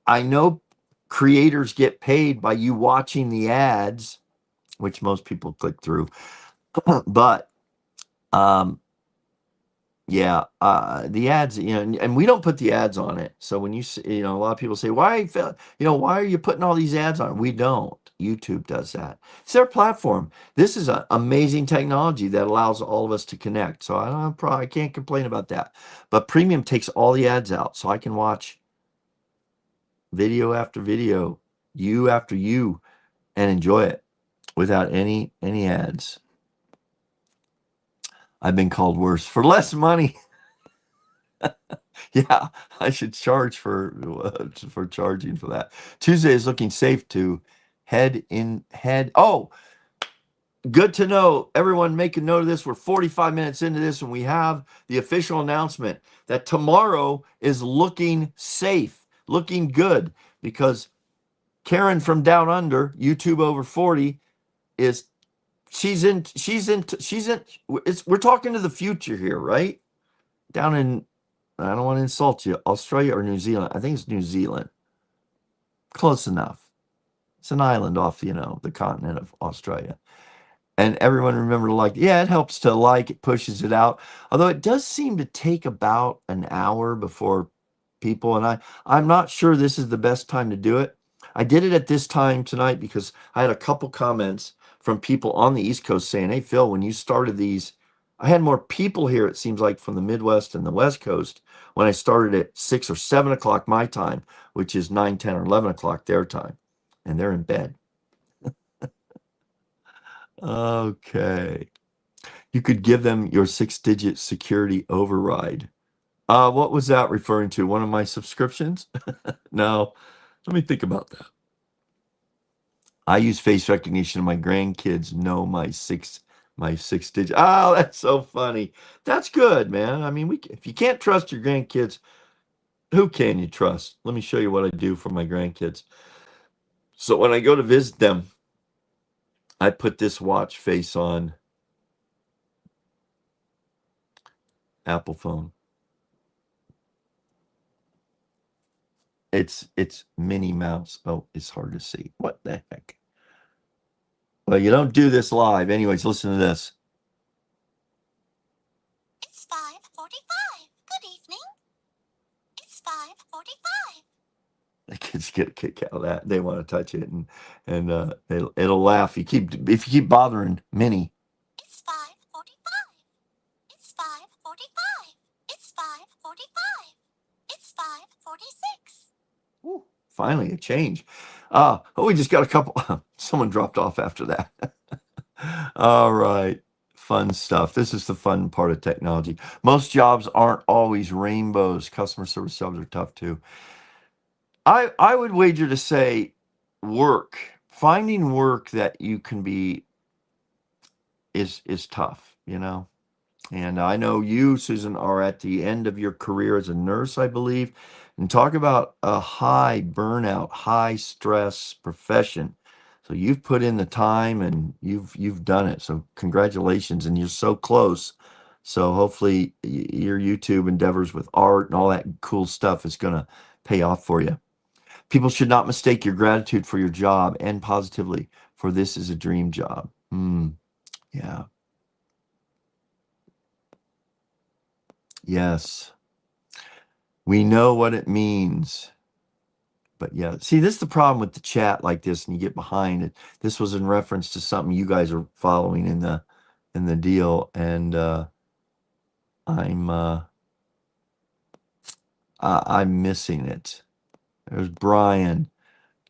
I know creators get paid by you watching the ads, which most people click through. But um, yeah, the ads, and we don't put the ads on it. So when you see, a lot of people say, why are you putting all these ads on? We don't. YouTube does that. It's their platform. This is an amazing technology that allows all of us to connect. So I can't complain about that. But Premium takes all the ads out, so I can watch video after video, you after you, and enjoy it without any ads. I've been called worse for less money. Yeah, I should charge for charging for that. Tuesday is looking safe to head. Oh, good to know. Everyone make a note of this. We're 45 minutes into this, and we have the official announcement that tomorrow is looking safe, looking good, because Karen from Down Under, YouTube over 40, is we're talking to the future here, right? Down in, I don't want to insult you, Australia or New Zealand. I think it's New Zealand. Close enough. It's an island off, the continent of Australia. And everyone remember to like, yeah, it helps to like, it pushes it out. Although it does seem to take about an hour before people, and I'm not sure this is the best time to do it. I did it at this time tonight because I had a couple comments from people on the East Coast saying, hey, Phil, when you started these, I had more people here, it seems like, from the Midwest and the West Coast when I started at 6 or 7 o'clock my time, which is 9, 10, or 11 o'clock their time. And they're in bed. Okay. You could give them your 6-digit security override. What was that referring to? One of my subscriptions? No. Let me think about that. I use face recognition and my grandkids know my 6-digit. Oh, that's so funny. That's good, man. I mean, if you can't trust your grandkids, who can you trust? Let me show you what I do for my grandkids. So when I go to visit them, I put this watch face on Apple phone. It's Minnie Mouse. Oh, it's hard to see. What the heck? Well, you don't do this live. Anyways, listen to this. It's 5:45. Good evening. It's 5:45. The kids get a kick out of that. They want to touch it, and it'll laugh. If you keep bothering Minnie. It's 5:45. It's 5:45. It's 5:45. It's 5:46. Ooh, finally, a change. We just got a couple. Someone dropped off after that. All right. Fun stuff. This is the fun part of technology. Most jobs aren't always rainbows. Customer service jobs are tough too. I would wager to say finding work that you can be is tough, And I know you, Susan, are at the end of your career as a nurse, I believe. And talk about a high burnout, high stress profession. So you've put in the time and you've done it. So congratulations, and you're so close. So hopefully your YouTube endeavors with art and all that cool stuff is going to pay off for you. People should not mistake your gratitude for your job and positively, for this is a dream job. Yeah. Yes. We know what it means. But yeah, see, this is the problem with the chat like this, and you get behind it. This was in reference to something you guys are following in the deal, and I'm missing it. There's Brian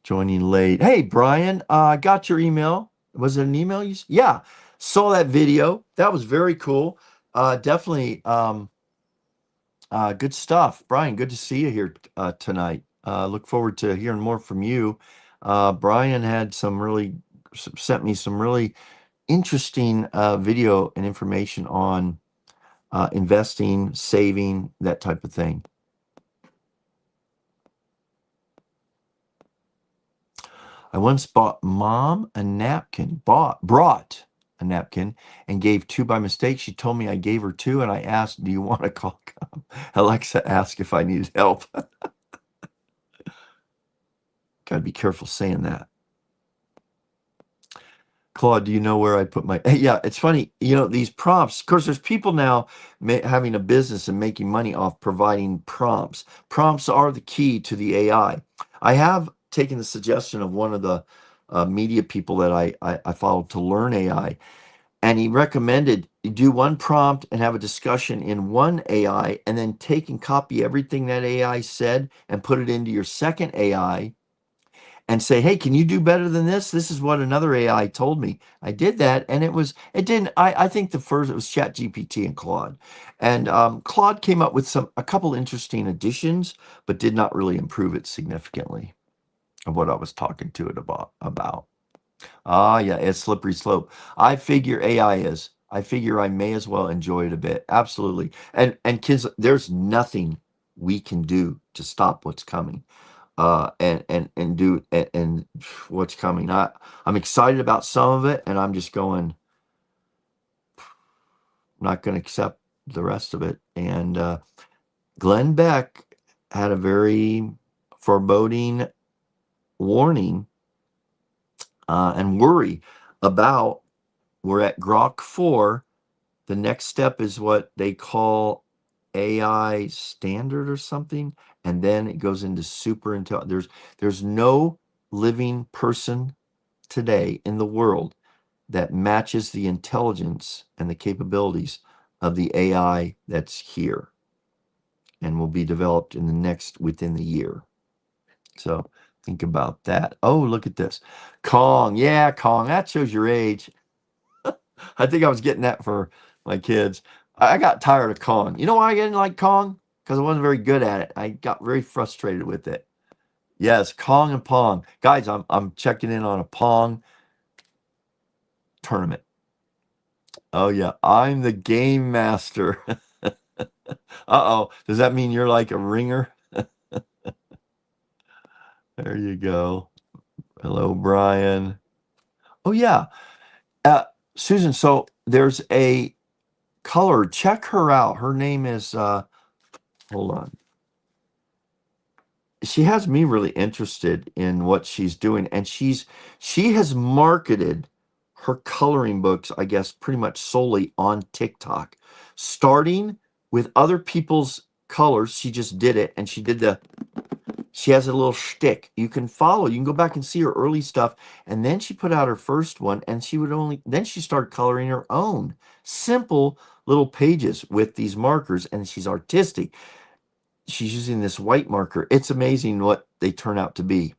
joining late. Hey, Brian, I got your email. Was it an email? Yeah, saw that video. That was very cool. Definitely good stuff. Brian, good to see you here tonight. Look forward to hearing more from you. Brian had sent me some really interesting video and information on investing, saving, that type of thing. I once brought a napkin and gave 2 by mistake. She told me I gave her 2, and I asked, do you want to call? Alexa asked if I needed help. Got to be careful saying that. Claude, do you know where I put my... Yeah, it's funny. These prompts, of course, there's people now having a business and making money off providing prompts. Prompts are the key to the AI. I have taken the suggestion of one of the media people that I followed to learn AI, and he recommended you do one prompt and have a discussion in one AI, and then take and copy everything that AI said and put it into your second AI, and say, hey, can you do better than this? This is what another AI told me. I did that, and it didn't. I think the first, it was ChatGPT and Claude. And Claude came up with a couple interesting additions, but did not really improve it significantly of what I was talking to it about. Ah, yeah, it's slippery slope. I figure AI is. I figure I may as well enjoy it a bit. Absolutely. And kids, there's nothing we can do to stop what's coming. And do and what's coming. I'm excited about some of it, and I'm just going, I'm not going to accept the rest of it. And Glenn Beck had a very foreboding warning and worry about, we're at Grok 4. The next step is what they call AI standard or something, and then it goes into super intelligent. There's no living person today in the world that matches the intelligence and the capabilities of the AI that's here and will be developed within the year. So think about that. Oh, look at this. Kong. Yeah, Kong. That shows your age. I think I was getting that for my kids. I got tired of Kong. You know why I didn't like Kong? Because I wasn't very good at it. I got very frustrated with it. Yes, Kong and Pong. Guys, I'm checking in on a Pong tournament. Oh yeah, I'm the game master. Uh-oh. Does that mean you're like a ringer? There you go. Hello, Brian. Oh yeah. Susan, so there's a color. Check her out. Her name is hold on. She has me really interested in what she's doing, and she has marketed her coloring books, I guess, pretty much solely on TikTok, starting with other people's colors. She just did it, and she has a little shtick you can follow. You can go back and see her early stuff, and then she put out her first one, and then she started coloring her own simple little pages with these markers, and she's artistic. She's using this white marker. It's amazing what they turn out to be.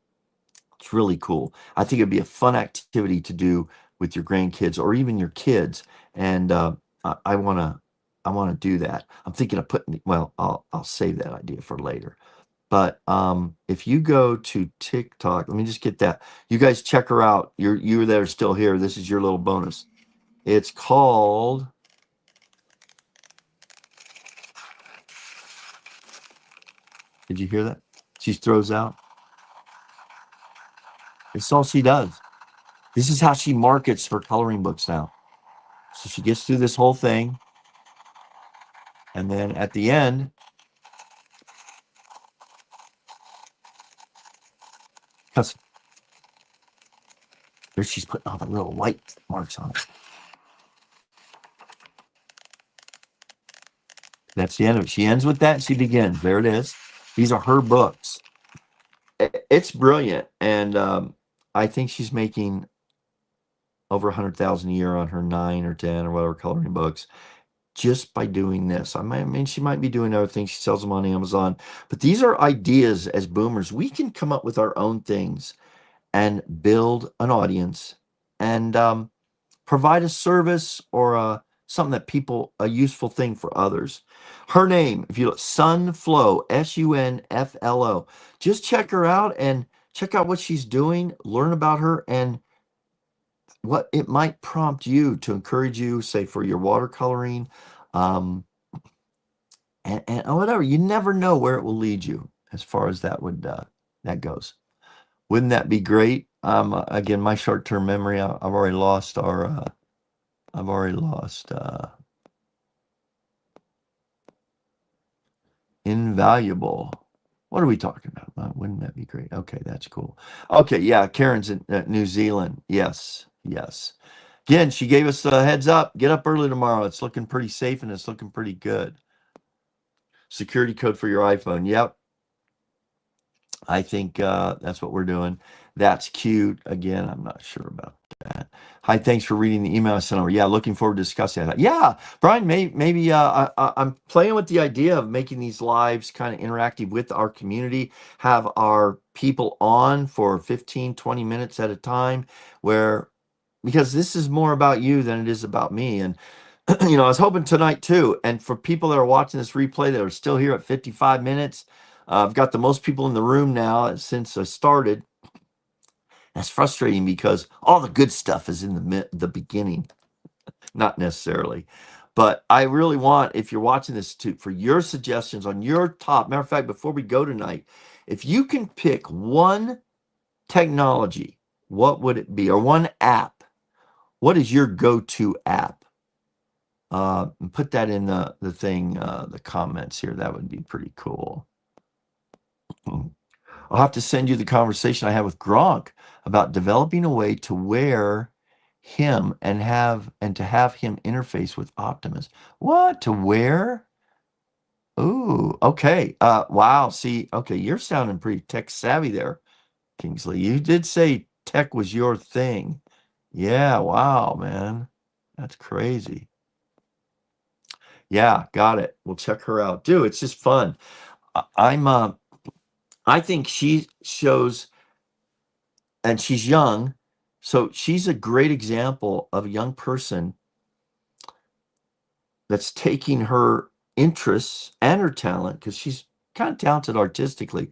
It's really cool. I think it'd be a fun activity to do with your grandkids or even your kids. And I want to do that. I'm thinking of putting. Well, I'll save that idea for later. But if you go to TikTok, let me just get that. You guys check her out. You're there still here. This is your little bonus. It's called. Did you hear that? She throws out. It's all she does. This is how she markets her coloring books now. So she gets through this whole thing, and then at the end, because there she's putting all the little white marks on it. That's the end of it. She ends with that. She begins. There it is. These are her books. It's brilliant, and I think she's making over 100,000 a year on her 9 or 10 or whatever coloring books just by doing this. I mean, she might be doing other things. She sells them on Amazon, but these are ideas as boomers. We can come up with our own things and build an audience and provide a service or something that a useful thing for others. Her name, if you look, Sunflow, Sunflo. Just check her out and check out what she's doing, learn about her, and what it might prompt you to encourage you, say for your watercoloring, um, and whatever. You never know where it will lead you as far as that goes. Wouldn't that be great? Again, my short-term memory, I've already lost invaluable. What are we talking about? Wouldn't that be great? Okay, that's cool. Okay, yeah, Karen's in New Zealand. Yes, yes. Again, she gave us a heads up. Get up early tomorrow. It's looking pretty safe and it's looking pretty good. Security code for your iPhone. Yep. I think that's what we're doing. That's cute. Again, I'm not sure about that. Hi, thanks for reading the email I sent over. Yeah, looking forward to discussing that. Yeah, Brian, maybe I'm playing with the idea of making these lives kind of interactive with our community, have our people on for 15, 20 minutes at a time, because this is more about you than it is about me. And I was hoping tonight too. And for people that are watching this replay that are still here at 55 minutes, I've got the most people in the room now since I started. That's frustrating because all the good stuff is in the beginning, not necessarily. But I really want, if you're watching this for your suggestions on your top. Matter of fact, before we go tonight, if you can pick one technology, what would it be? Or one app? What is your go-to app? Put that in the thing, the comments here. That would be pretty cool. I'll have to send you the conversation I had with Gronk about developing a way to wear him and to have him interface with Optimus. What, to wear? Ooh, okay. Wow. See, okay, you're sounding pretty tech savvy there, Kingsley. You did say tech was your thing. Yeah, wow, man. That's crazy. Yeah, got it. We'll check her out. Dude, it's just fun. I think she shows, and she's young, so she's a great example of a young person that's taking her interests and her talent, because she's kind of talented artistically,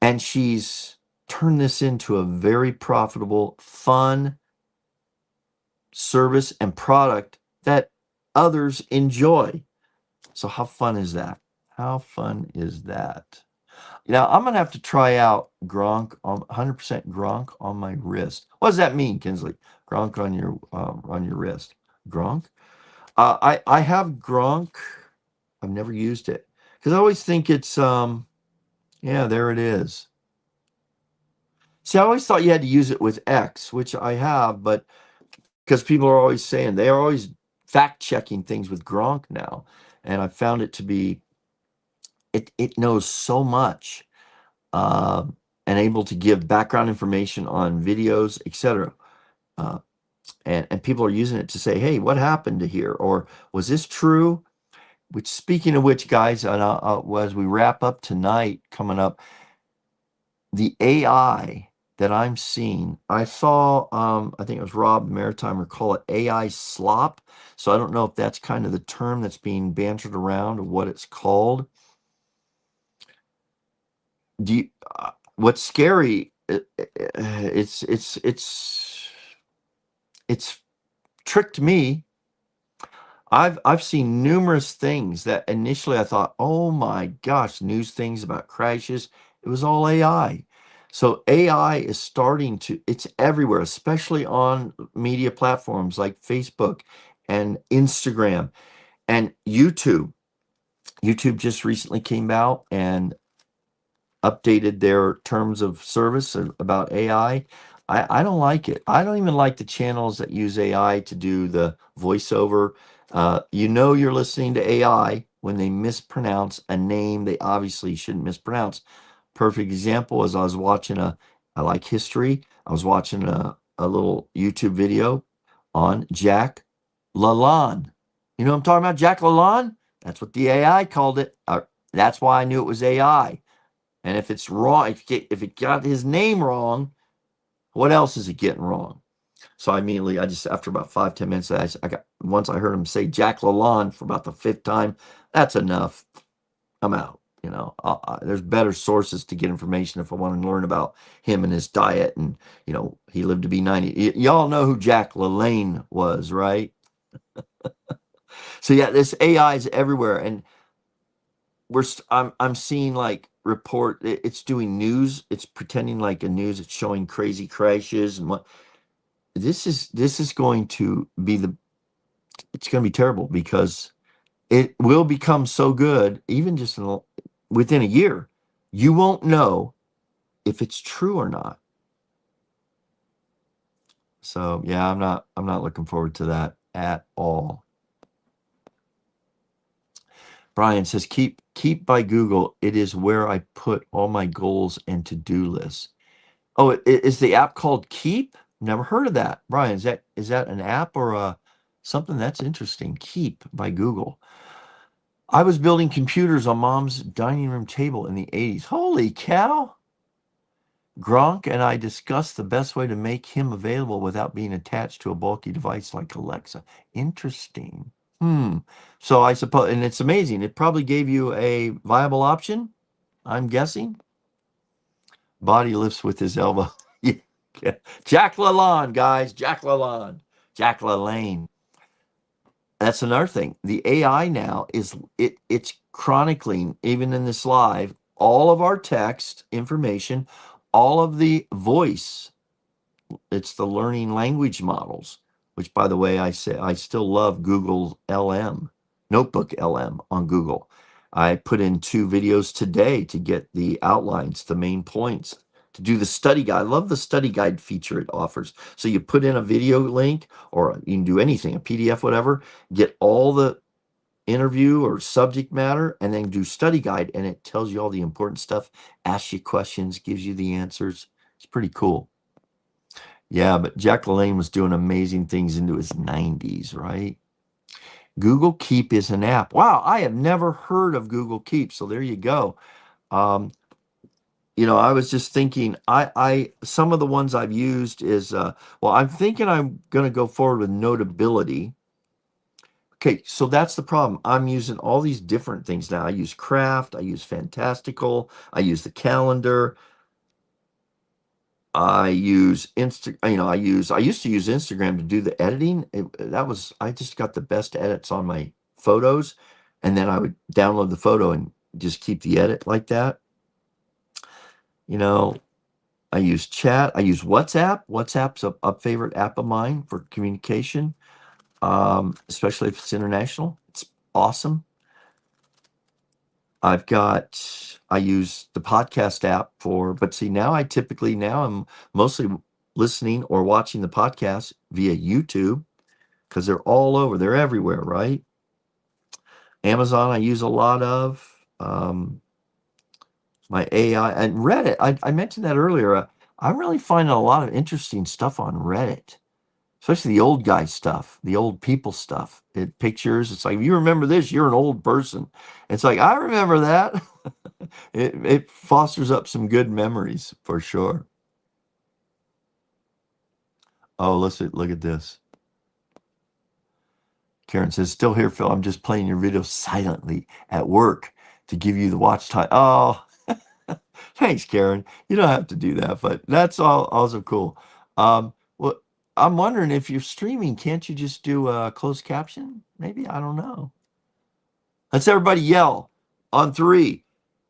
and she's turned this into a very profitable, fun service and product that others enjoy. So how fun is that? How fun is that? Now I'm gonna have to try out Gronk on 100% Gronk on my wrist. What does that mean, Kinsley? Gronk on your wrist. Gronk? I have Gronk. I've never used it because I always think it's yeah, there it is. See, I always thought you had to use it with X, which I have, but because people are always saying, they are always fact checking things with Gronk now, and I found it to be, it knows so much, uh, and able to give background information on videos, etc. Uh, and people are using it to say, hey, what happened to here? Or was this true? Which, speaking of which, guys, and as we wrap up tonight, coming up, the AI that I'm seeing, I saw, I think it was Rob Maritimer call it AI slop. So I don't know if that's kind of the term that's being bantered around, or what it's called. Do you, what's scary? It's tricked me. I've seen numerous things that initially I thought, oh my gosh, news things about crashes. It was all AI. So AI is starting to, it's everywhere, especially on media platforms like Facebook and Instagram and YouTube. YouTube just recently came out and updated their terms of service about AI. I don't like it. I don't even like the channels that use AI to do the voiceover. You're listening to AI when they mispronounce a name they obviously shouldn't mispronounce. Perfect example is I like history. I was watching a little YouTube video on Jack LaLanne. You know what I'm talking about? Jack LaLanne? That's what the AI called it. That's why I knew it was AI. And if it's wrong, if it got his name wrong, what else is it getting wrong? So I just, after about 5-10 minutes, once I heard him say Jack LaLanne for about the fifth time, that's enough. I'm out. There's better sources to get information if I want to learn about him and his diet. And, he lived to be 90. Y'all know who Jack LaLanne was, right? So yeah, this AI is everywhere. And I'm seeing like it's doing news, it's pretending like a news, it's showing crazy crashes and what this is going to be it's going to be terrible, because it will become so good, even just within a year, you won't know if it's true or not. So yeah, I'm not looking forward to that at all. Brian says, keep by Google. It is where I put all my goals and to-do lists. Oh, is the app called Keep? Never heard of that. Brian, is that an app or something? That's interesting. Keep by Google. I was building computers on mom's dining room table in the 80s. Holy cow. Gronk and I discussed the best way to make him available without being attached to a bulky device like Alexa. Interesting. So I suppose, and it's amazing. It probably gave you a viable option, I'm guessing. Body lifts with his elbow. Yeah. Jack LaLanne, guys. Jack LaLanne. Jack LaLanne. That's another thing. The AI now it's chronicling, even in this live, all of our text information, all of the voice. It's the learning language models, which by the way, I say I still love Google LM, Notebook LM on Google. I put in 2 videos today to get the outlines, the main points, to do the study guide. I love the study guide feature it offers. So you put in a video link, or you can do anything, a PDF, whatever, get all the interview or subject matter, and then do study guide, and it tells you all the important stuff, asks you questions, gives you the answers. It's pretty cool. Yeah, but Jack LaLanne was doing amazing things into his 90s, right? Google Keep is an app. Wow, I have never heard of Google Keep. So there you go. Um, I was just thinking, I some of the ones I've used is well, I'm thinking I'm gonna go forward with Notability. Okay, so that's the problem. I'm using all these different things now. I use Craft, I use Fantastical, I use the calendar. I use I used to use Instagram to do the editing. I just got the best edits on my photos, and then I would download the photo and just keep the edit like that. You know, I use chat. I use WhatsApp. WhatsApp's a favorite app of mine for communication, especially if it's international. It's awesome. I use the podcast app but see, now I'm mostly listening or watching the podcast via YouTube because they're all over. They're everywhere, right? Amazon, I use a lot of. My AI and Reddit. I mentioned that earlier. I'm really finding a lot of interesting stuff on Reddit, especially the old guy stuff, the old people stuff. Pictures. It's like, you remember this, you're an old person. It's like, I remember that. It fosters up some good memories for sure. Oh, look at this. Karen says, still here, Phil. I'm just playing your video silently at work to give you the watch time. Oh, thanks, Karen. You don't have to do that, but that's all also cool. Well, I'm wondering if you're streaming, can't you just do a closed caption? Maybe, I don't know. Let's everybody yell on 3.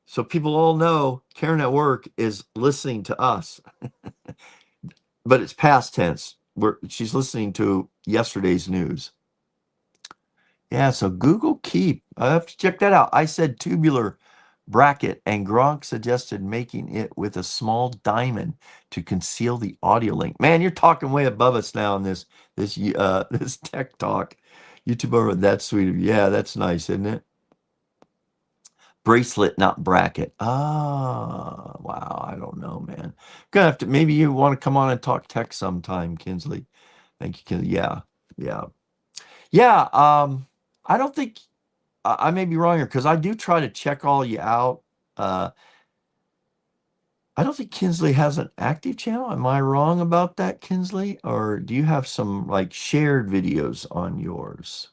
So people all know Karen at work is listening to us. But it's past tense. She's listening to yesterday's news. Yeah, so Google Keep. I have to check that out. I said tubular bracket, and Gronk suggested making it with a small diamond to conceal the audio link. Man, you're talking way above us now in this tech talk. YouTube over, that's sweet of you. Yeah, that's nice, isn't it? Bracelet, not bracket. Ah, wow. I don't know, man. Gonna have to. Maybe you want to come on and talk tech sometime, Kinsley. Thank you, Kinsley. Yeah, yeah, yeah. I don't think I may be wrong here because I do try to check all you out. Uh, I don't think Kinsley has an active channel. Am I wrong about that, Kinsley? Or do you have some like shared videos on yours?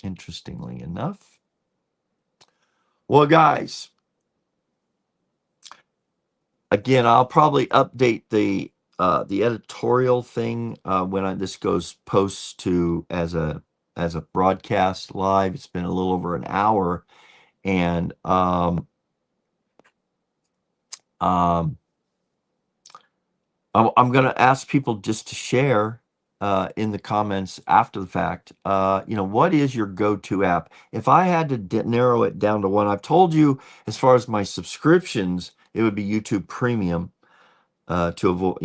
Interestingly enough. Well, guys, again, I'll probably update the editorial thing when this goes posts to as a broadcast live. It's been a little over an hour, and I'm going to ask people just to share in the comments after the fact. What is your go-to app? If I had to narrow it down to one, I've told you as far as my subscriptions, it would be YouTube Premium to avoid,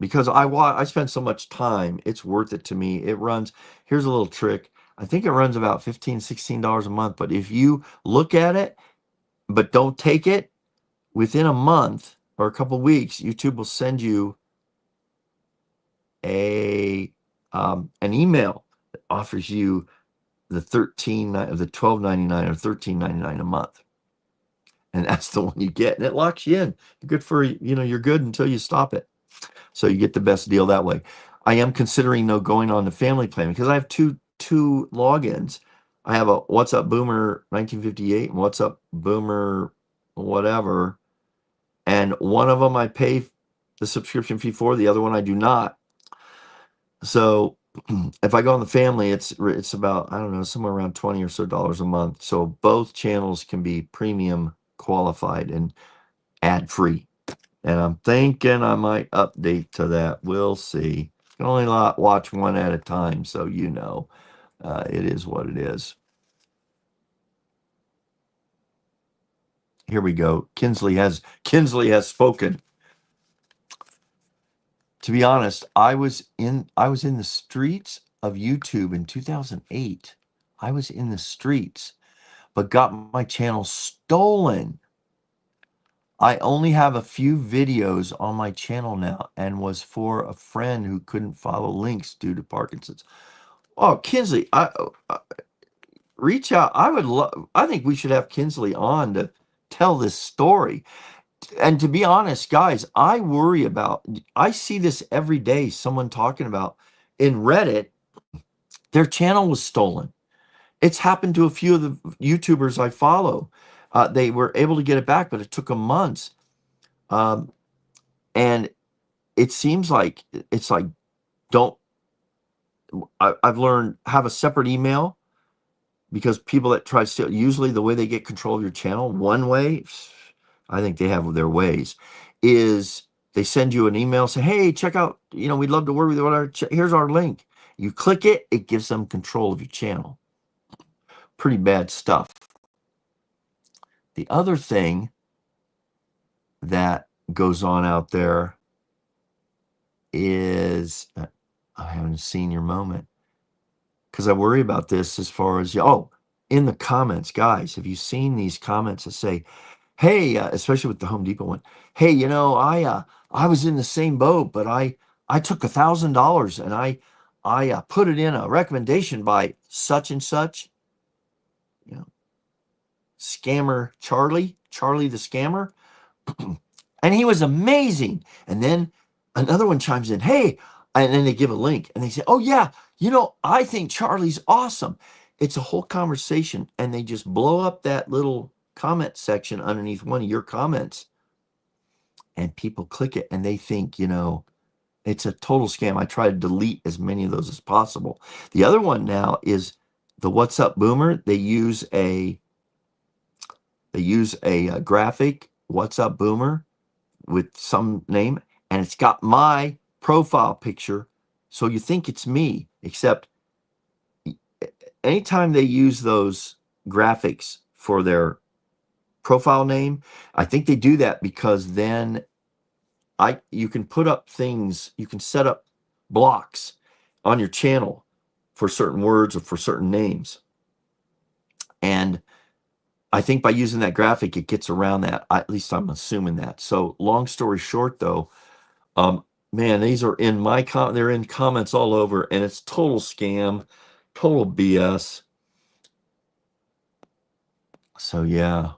because I spend so much time, it's worth it to me. It runs. Here's a little trick. I think it runs about $15-16 a month. But if you look at it, but don't take it within a month, or a couple weeks, YouTube will send you an email that offers you the $12.99 or $13.99 a month, and that's the one you get, and it locks you in. You're good for you're good until you stop it. So you get the best deal that way. I am considering though going on the family plan because I have two logins. I have a What's Up Boomer 1958 and What's Up Boomer whatever, and one of them I pay the subscription fee for, the other one I do not. So if I go on the family, it's about, I don't know, somewhere around $20 or so a month. So both channels can be premium qualified and ad free. And I'm thinking I might update to that. We'll see. You can only watch one at a time, so it is what it is. Here we go. Kinsley has spoken. To be honest, I was in the streets of YouTube in 2008. I was in the streets, but got my channel stolen. I only have a few videos on my channel now, and was for a friend who couldn't follow links due to Parkinson's. Oh, Kinsley, reach out. I think we should have Kinsley on to tell this story. And to be honest, guys, I see this every day, someone talking about in Reddit, their channel was stolen. It's happened to a few of the YouTubers I follow. They were able to get it back, but it took them months. And it seems like I've learned, have a separate email, because people that try to steal, usually the way they get control of your channel, one way, I think they have their ways, is they send you an email, say, hey, check out, we'd love to work with you. Here's our link. You click it, it gives them control of your channel. Pretty bad stuff. The other thing that goes on out there is, I haven't seen your moment, because I worry about this as far as, in the comments, guys, have you seen these comments that say, hey, especially with the Home Depot one, hey, I was in the same boat, but I took $1,000 and I put it in a recommendation by such and such, scammer Charlie the scammer, and he was amazing. And then another one chimes in, hey, and then they give a link and they say, oh yeah, I think Charlie's awesome. It's a whole conversation, and they just blow up that little comment section underneath one of your comments, and people click it and they think, it's a total scam. I try to delete as many of those as possible. The other one now is the What's Up Boomer. They use a graphic, What's Up Boomer, with some name, and it's got my profile picture, so you think it's me, except anytime they use those graphics for their profile name, I think they do that because then you can put up things, you can set up blocks on your channel for certain words or for certain names. And I think by using that graphic, it gets around that. At least I'm assuming that. So long story short, though, man, these are in they're in comments all over, and it's total scam, total BS. So yeah,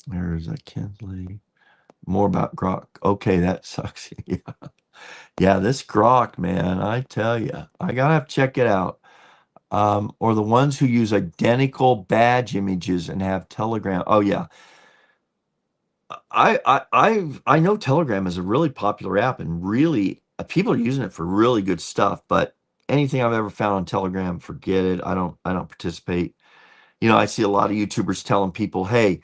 there's a Kinsley. More about Grok. Okay, that sucks. Yeah, this Grok, man, I tell you, I gotta have to check it out. Or the ones who use identical badge images and have Telegram. Oh yeah, I know Telegram is a really popular app, and really people are using it for really good stuff. But anything I've ever found on Telegram, forget it. I don't participate. I see a lot of YouTubers telling people, hey,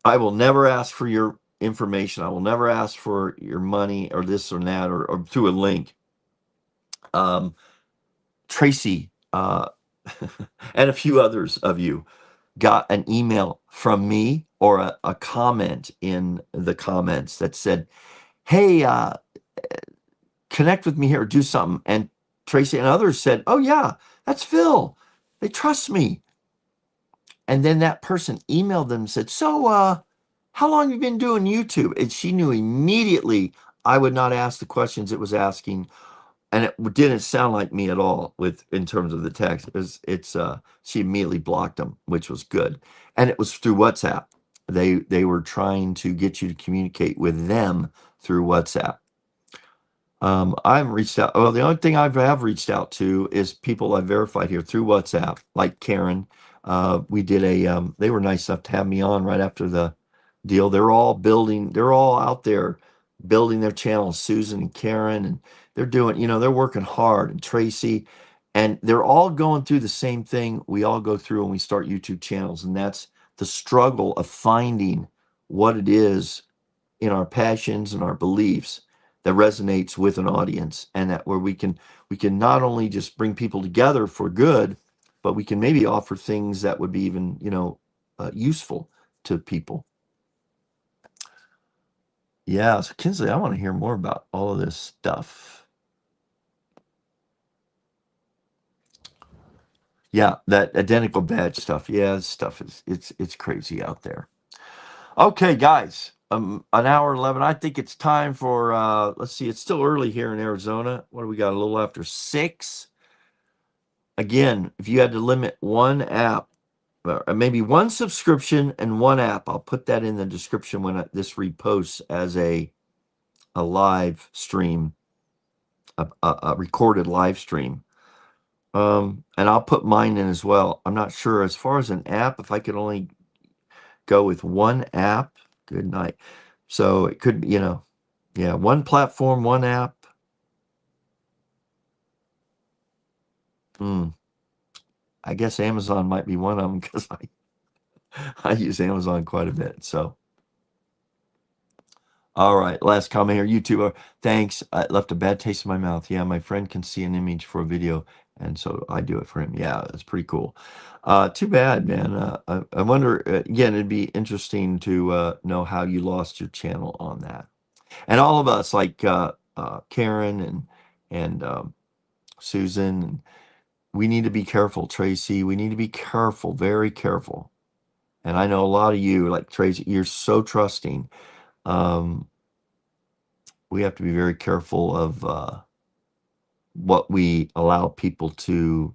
I will never ask for your information. I will never ask for your money or this or that, or through a link. Tracy and a few others of you got an email from me or a comment in the comments that said, hey, connect with me here or do something. And Tracy and others said, oh yeah, that's Phil. They trust me. And then that person emailed them and said, so how long have you been doing YouTube? And she knew immediately I would not ask the questions it was asking, and it didn't sound like me at all in terms of the text. She immediately blocked them, which was good. And it was through WhatsApp. They were trying to get you to communicate with them through WhatsApp. I haven't reached out. Well, the only thing I have reached out to is people I verified here through WhatsApp, like Karen. We did they were nice enough to have me on right after the deal. They're all out there building their channels, Susan and Karen, and they're doing, they're working hard, and Tracy, and they're all going through the same thing we all go through when we start YouTube channels, and that's the struggle of finding what it is in our passions and our beliefs that resonates with an audience, and that where we can not only just bring people together for good, but we can maybe offer things that would be even useful to people. Yeah, so Kinsley, I want to hear more about all of this stuff. Yeah, that identical badge stuff. Yeah, this stuff it's crazy out there. Okay, guys, an hour 11. I think it's time for let's see, it's still early here in Arizona. What do we got? A little after 6. Again, if you had to limit one app, or maybe one subscription and one app, I'll put that in the description when this reposts as a live stream, a recorded live stream. And I'll put mine in as well. I'm not sure as far as an app, if I could only go with one app. Good night. So it could, yeah, one platform, one app. I guess Amazon might be one of them because I use Amazon quite a bit. So, all right, last comment here. YouTuber, thanks. I left a bad taste in my mouth. Yeah, my friend can see an image for a video, and so I do it for him. Yeah, that's pretty cool. Too bad, man. I wonder, again, it'd be interesting to know how you lost your channel on that. And all of us, like Karen and Susan, and we need to be careful, Tracy. We need to be careful, very careful. And I know a lot of you, like Tracy, you're so trusting. We have to be very careful of what we allow people to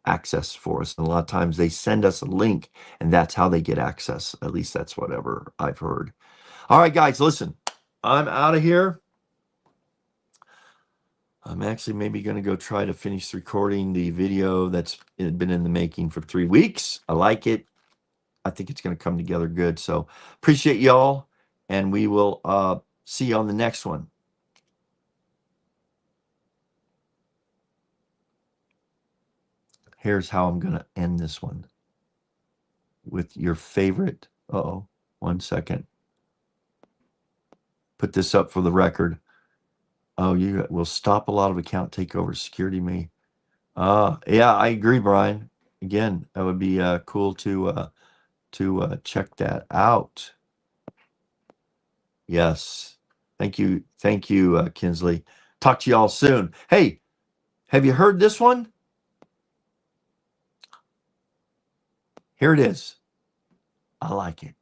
access for us. And a lot of times they send us a link, and that's how they get access. At least that's whatever I've heard. All right, guys, listen, I'm out of here. I'm actually maybe going to go try to finish recording the video that's been in the making for 3 weeks. I like it. I think it's going to come together good. So appreciate y'all, and we will see you on the next one. Here's how I'm going to end this one with your favorite. Uh-oh, 1 second. Put this up for the record. Oh, you will stop a lot of account takeovers. Security may. Yeah, I agree, Brian. Again, that would be cool to check that out. Yes. Thank you, Kinsley. Talk to y'all soon. Hey, have you heard this one? Here it is. I like it.